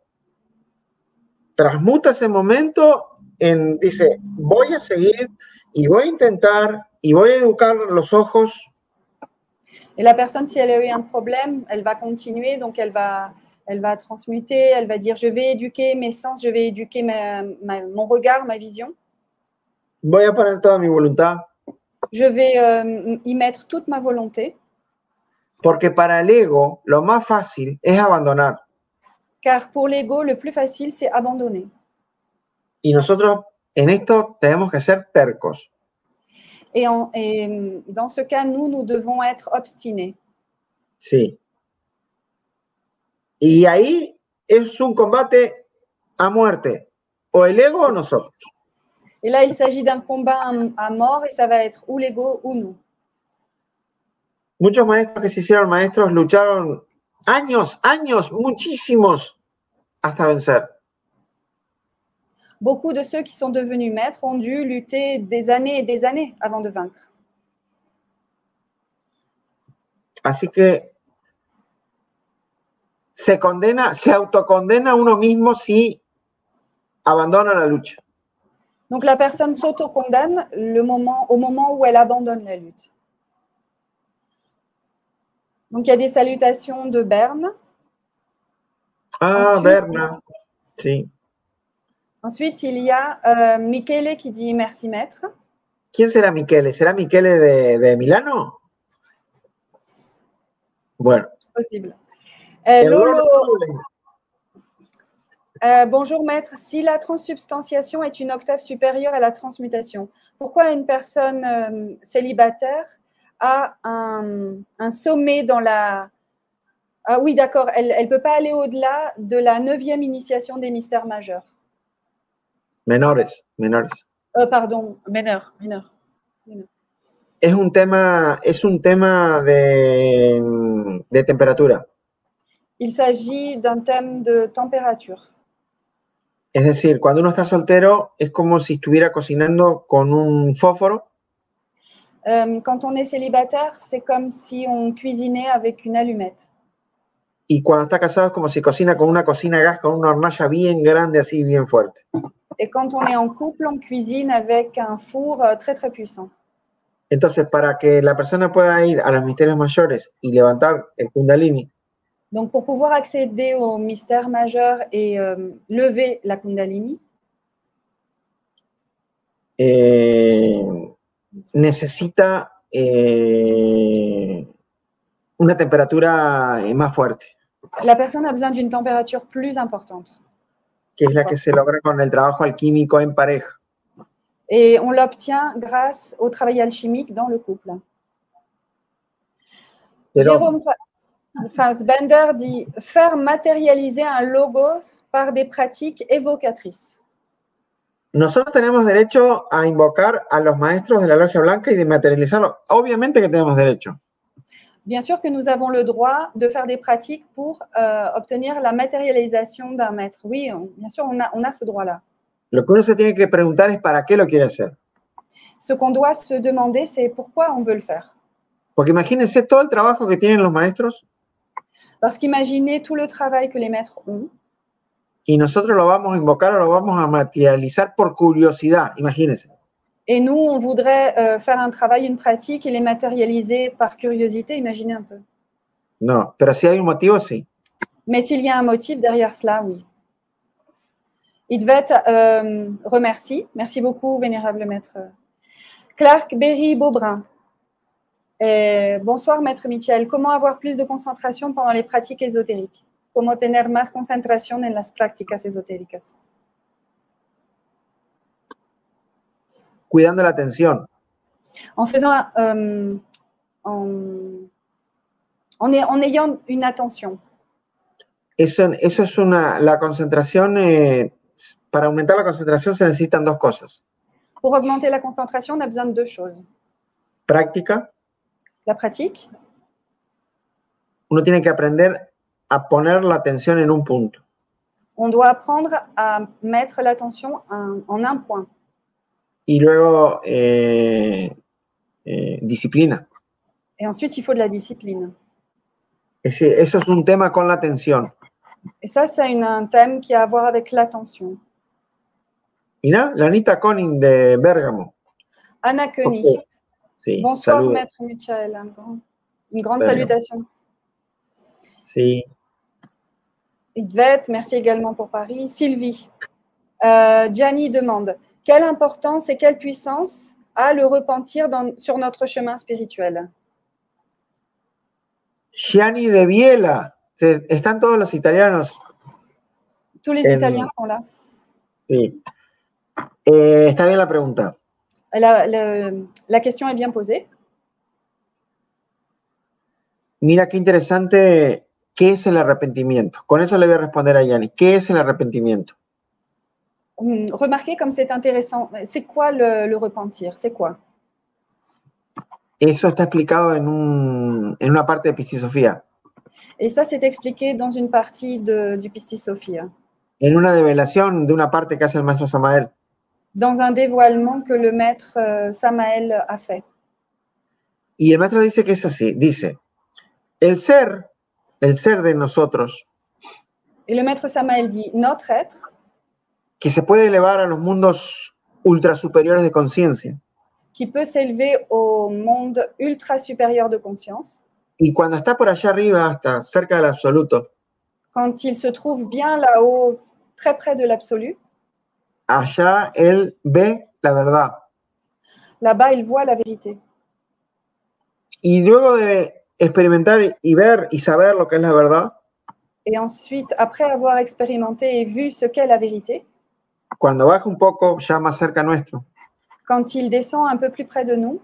transmuta ese momento en, dice, voy a seguir y voy a intentar y voy a educar los ojos. Et la personne, si elle a eu un problème, elle va continuer, donc elle va transmuter, elle va dire, je vais éduquer mes sens, je vais éduquer mon regard, ma vision. Voy a poner toda mi voluntad. Je vais y mettre toute ma volonté. Porque para el ego, lo más fácil es abandonar. Car pour l'ego, le plus facile, c'est abandonner. Y nosotros en esto tenemos que ser tercos. Et dans ce cas, nous devons être obstinés. Sí. Y ahí es un combate a muerte, o el ego o nosotros. Et là, il s'agit d'un combat à mort et ça va être ou l'ego ou nous. Muchos maestros que se hicieron maestros lucharon años, muchísimos, hasta vencer. Beaucoup de ceux qui sont devenus maîtres ont dû lutter des années et des années avant de vaincre. Así que se autocondena a uno mismo si abandona la lucha. Donc la personne s'auto-condamne au moment où elle abandonne la lutte. Donc il y a des salutations de Berne. Ah, Berna, sí. Ensuite, il y a Michele qui dit merci maître. ¿Quién será Michele? ¿Será Michele de Milano? Bueno. C'est possible. Lolo, bonjour maître, si la transsubstantiation est une octave supérieure à la transmutation, pourquoi une personne célibataire a un sommet dans la... Ah oui, d'accord, elle ne peut pas aller au-delà de la 9e initiation des mystères majeurs. Menores. Pardon, mineur. Es un tema de temperatura. Il s'agit d'un thème de température. Es decir, cuando uno está soltero es como si estuviera cocinando con un fósforo. Quand on est célibataire, c'est comme si on cuisinait avec une allumette. Y cuando está casado es como si cocina con una cocina a gas, con una hornalla bien grande, así bien fuerte. Et quand on est en couple, on cuisine avec un four très, très puissant. Entonces, para que la persona pueda ir a los misterios mayores y levantar el Kundalini. Donc, pour pouvoir accéder aux mystères majeurs et lever la Kundalini, necesita una temperatura más fuerte. La personne a besoin d'une température plus importante. Que es la que se logra con el trabajo alquímico en pareja. Et on l'obtient grâce au travail alchimique dans le couple. Jérôme Fassbender dit « Faire matérialiser un logos par des pratiques évocatrices ». Nosotros tenemos derecho a invocar a los maestros de la Logia Blanca y de materializarlo. Obviamente que tenemos derecho. Bien sûr que nous avons le droit de faire des pratiques pour obtenir la matérialisation d'un maître. Oui, bien sûr, on a ce droit-là. Lo que uno se tiene que preguntar es para qué lo quiere hacer. Ce qu'on doit se demander, c'est pourquoi on veut le faire. Porque imagínense todo el trabajo que tienen los maestros. Parce qu'imaginez tout le travail que les maîtres ont. Y nosotros lo vamos a invocar o lo vamos a materializar por curiosidad, imagínense. Et nous, on voudrait faire un travail, une pratique et les matérialiser par curiosité, imaginez un peu. No, pero si hay un motivo, sí. Mais s'il y a un motif derrière cela, oui. Idvet remercie. Merci beaucoup, vénérable maître. Clark Berry Beaubrun. Bonsoir, maître Michel. Comment avoir plus de concentration pendant les pratiques ésotériques? ¿Cómo tener más concentración en las prácticas esotéricas? Cuidando la atención. En faisant, en ayant une attention. Eso es la concentración, para aumentar la concentración se necesitan dos cosas. Pour augmenter la concentration, on a besoin de deux choses. Práctica. La pratique. Uno tiene que aprender a poner la atención en un punto. On doit apprendre à mettre l'attention en un point. Y luego, disciplina. Et ensuite, il faut de la discipline. Eso es un tema con la atención. Et ça, c'est un thème qui a à voir avec l'attention. Mira, la Anita Koning de Bérgamo. Anna Koenig. Okay. Sí, bonsoir, saludos. maître Michel. Une grande Bérgamo. salutation. Sí. Idvet, merci également pour Paris. Sylvie. Gianni demande, quelle importance et quelle puissance a le repentir sur notre chemin spirituel? Gianni de Biela. Están todos los italianos. Tous les Italiens sont là. Sí. Está bien la pregunta. La question est bien posée. Mira qué interesante. ¿Qué es el arrepentimiento? Con eso le voy a responder a Gianni. ¿Qué es el arrepentimiento? Remarquez comme c'est intéressant. C'est quoi le repentir? C'est quoi? Eso está explicado en una parte de Pistisofía. Et ça, c'est expliqué dans une partie du Pistisofía. En una develación de una parte que hace el maestro Samael. Dans un dévoilement que le maître Samael a fait. Y el maestro dice que es así. Dice, el ser de nosotros. Et le maître Samael dit, notre être. Que se puede elevar a los mundos ultra superiores de conciencia. Qui peut s'élever au monde ultra supérieur de conscience. Y cuando está por allá arriba, hasta cerca del absoluto. Quand il se trouve bien là-haut, très près de l'absolu. Allá él ve la verdad. Là-bas, il voit la vérité. Y luego de experimentar y ver y saber lo que es la verdad. Et ensuite, après avoir expérimenté et vu ce qu'est la vérité. Cuando baja un poco, ya más cerca nuestro. Quand il descend un peu plus près de nous.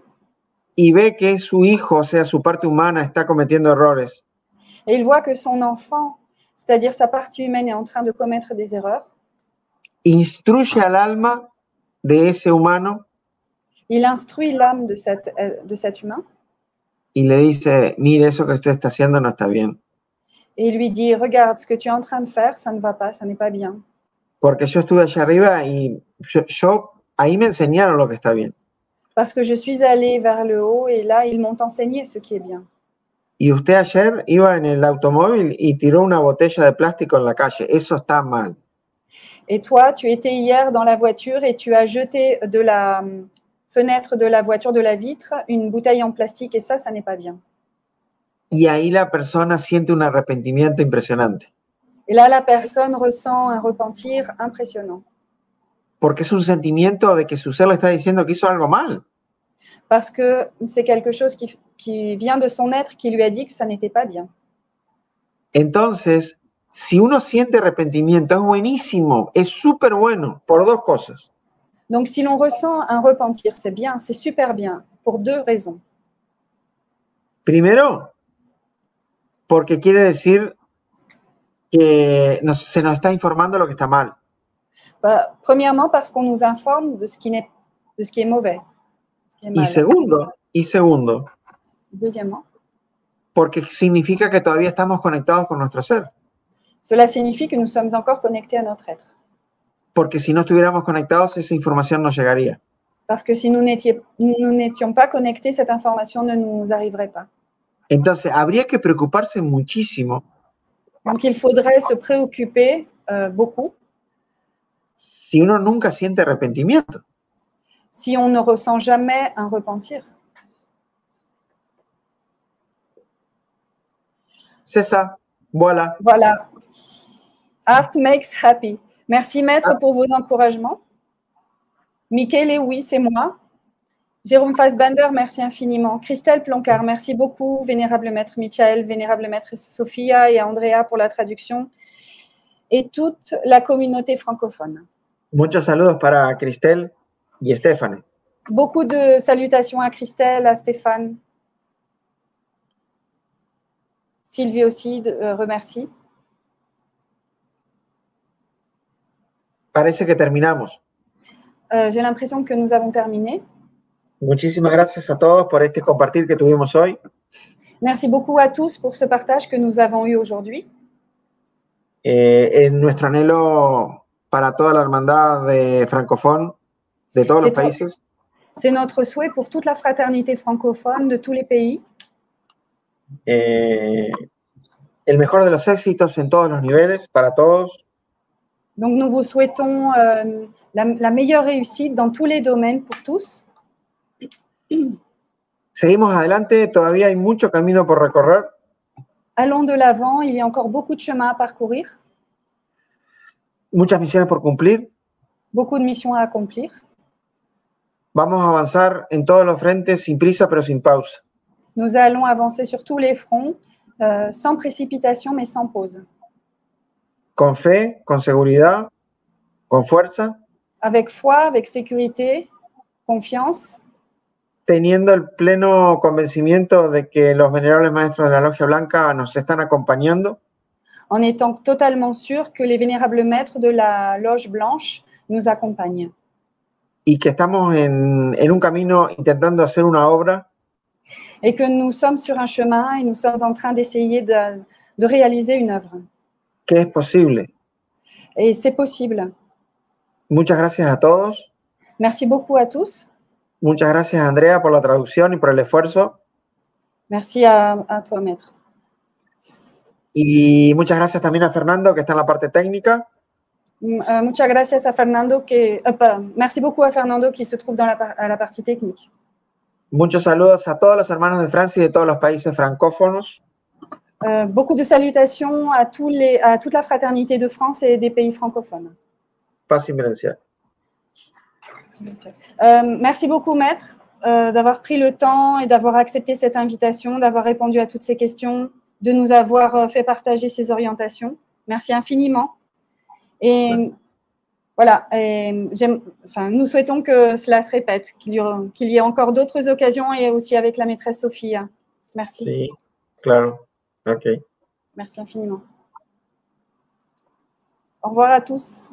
Y ve que su hijo, o sea, su parte humana, está cometiendo errores. Et il voit que son enfant, c'est-à-dire sa partie humaine, est en train de commettre des erreurs. Instruye al alma de ese humano. Il instruit l'âme de cet humain. Y le dice, mire, eso que usted está haciendo no está bien. Et il lui dit, regarde, ce que tu es en train de faire, ça ne va pas, ça n'est pas bien. Porque yo estuve allá arriba y ahí me enseñaron lo que está bien. Parce que je suis allée vers le haut et là, ils m'ont enseigné ce qui est bien. Y usted ayer iba en el automóvil y tiró una botella de plástico en la calle. Eso está mal. Et toi, tu étais hier dans la voiture et tu as jeté de la fenêtre de la voiture, de la vitre, une bouteille en plastique et ça n'est pas bien. Y ahí la persona siente un arrepentimiento impresionante. Et là, la personne ressent un repentir impressionnant. Porque es un sentimiento de que su ser le está diciendo que hizo algo mal. Parce que c'est quelque chose qui vient de son être qui lui a dit que ça n'était pas bien. Entonces, si uno siente arrepentimiento, es buenísimo, es súper bueno, por dos cosas. Donc, si l'on ressent un repentir, c'est bien, c'est super bien, pour deux raisons. Primero, porque quiere decir que se nos está informando lo que está mal. Premièrement, parce qu'on nous informe de ce qui est mauvais. Y segundo, deuxièmement, porque significa que todavía estamos conectados con nuestro ser. Cela signifie que nous sommes encore connectés à notre être. Porque si no estuviéramos conectados, esa información no llegaría. Parce que si nous n'étions pas connectés, cette information ne nous arriverait pas. Entonces, habría que preocuparse muchísimo. Donc, il faudrait se préoccuper beaucoup. Si uno nunca siente arrepentimiento. si on ne ressent jamais un repentir. C'est ça. Voilà. Voilà. Art makes happy. Merci, maître, pour vos encouragements. Michele, oui, c'est moi. Jérôme Fassbander, merci infiniment. Christelle Ploncard, merci beaucoup. Vénérable maître Michael, vénérable maître Sophia et à Andrea pour la traduction. Et toute la communauté francophone. Muchos saludos para Cristel y Stéphane. Beaucoup de salutations à Christelle, à Stéphane. Sylvie aussi remercie. Parece que terminamos. J'ai l'impression que nous avons terminé. Muchísimas gracias a todos por este compartir que tuvimos hoy. Merci beaucoup à tous pour ce partage que nous avons eu aujourd'hui. En nuestro anhelo para toda la hermandad de francophone de todos los países. C'est notre souhait pour toute la fraternité francophone de tous les pays. El mejor de los éxitos en todos los niveles para todos. Donc nous vous souhaitons la meilleure réussite dans tous les domaines pour tous. Seguimos adelante, todavía hay mucho camino por recorrer. Allons de l'avant, il y a encore beaucoup de chemin à parcourir. Muchas misiones por cumplir. Beaucoup de missions à accomplir. Vamos a avanzar en todos los frentes sin prisa pero sin pausa. Nous allons avancer sur tous les fronts, sans précipitation mais sans pause. Con fe, con seguridad, con fuerza. Avec foi, avec sécurité, confiance. Teniendo el pleno convencimiento de que los venerables maestros de la Logia Blanca nos están acompañando. En étant totalement sûr que les vénérables maîtres de la Loge Blanche nous accompagnent. Y que estamos en un camino intentando hacer una obra. Et que nous sommes sur un chemin et nous sommes en train d'essayer de réaliser une œuvre. Que es posible. Et c'est possible. Muchas gracias a todos. Merci beaucoup à tous. Muchas gracias, Andrea, por la traducción y por el esfuerzo. Merci à toi, maître. Y muchas gracias también a Fernando, que está en la parte técnica. Muchas gracias a Fernando, merci beaucoup à Fernando qui se trouve à la partie technique. Muchos saludos a todos los hermanos de Francia y de todos los países francófonos. Beaucoup de salutations à toute la fraternité de France et des pays francophones. Paz y bendición. Merci beaucoup, maître, d'avoir pris le temps et d'avoir accepté cette invitation, d'avoir répondu à toutes ces questions, de nous avoir fait partager ces orientations. Merci infiniment. Et voilà, nous souhaitons que cela se répète, qu'il y ait encore d'autres occasions et aussi avec la maîtresse Sophia. Merci. Sí, claro. Ok. Merci infiniment. Au revoir à tous.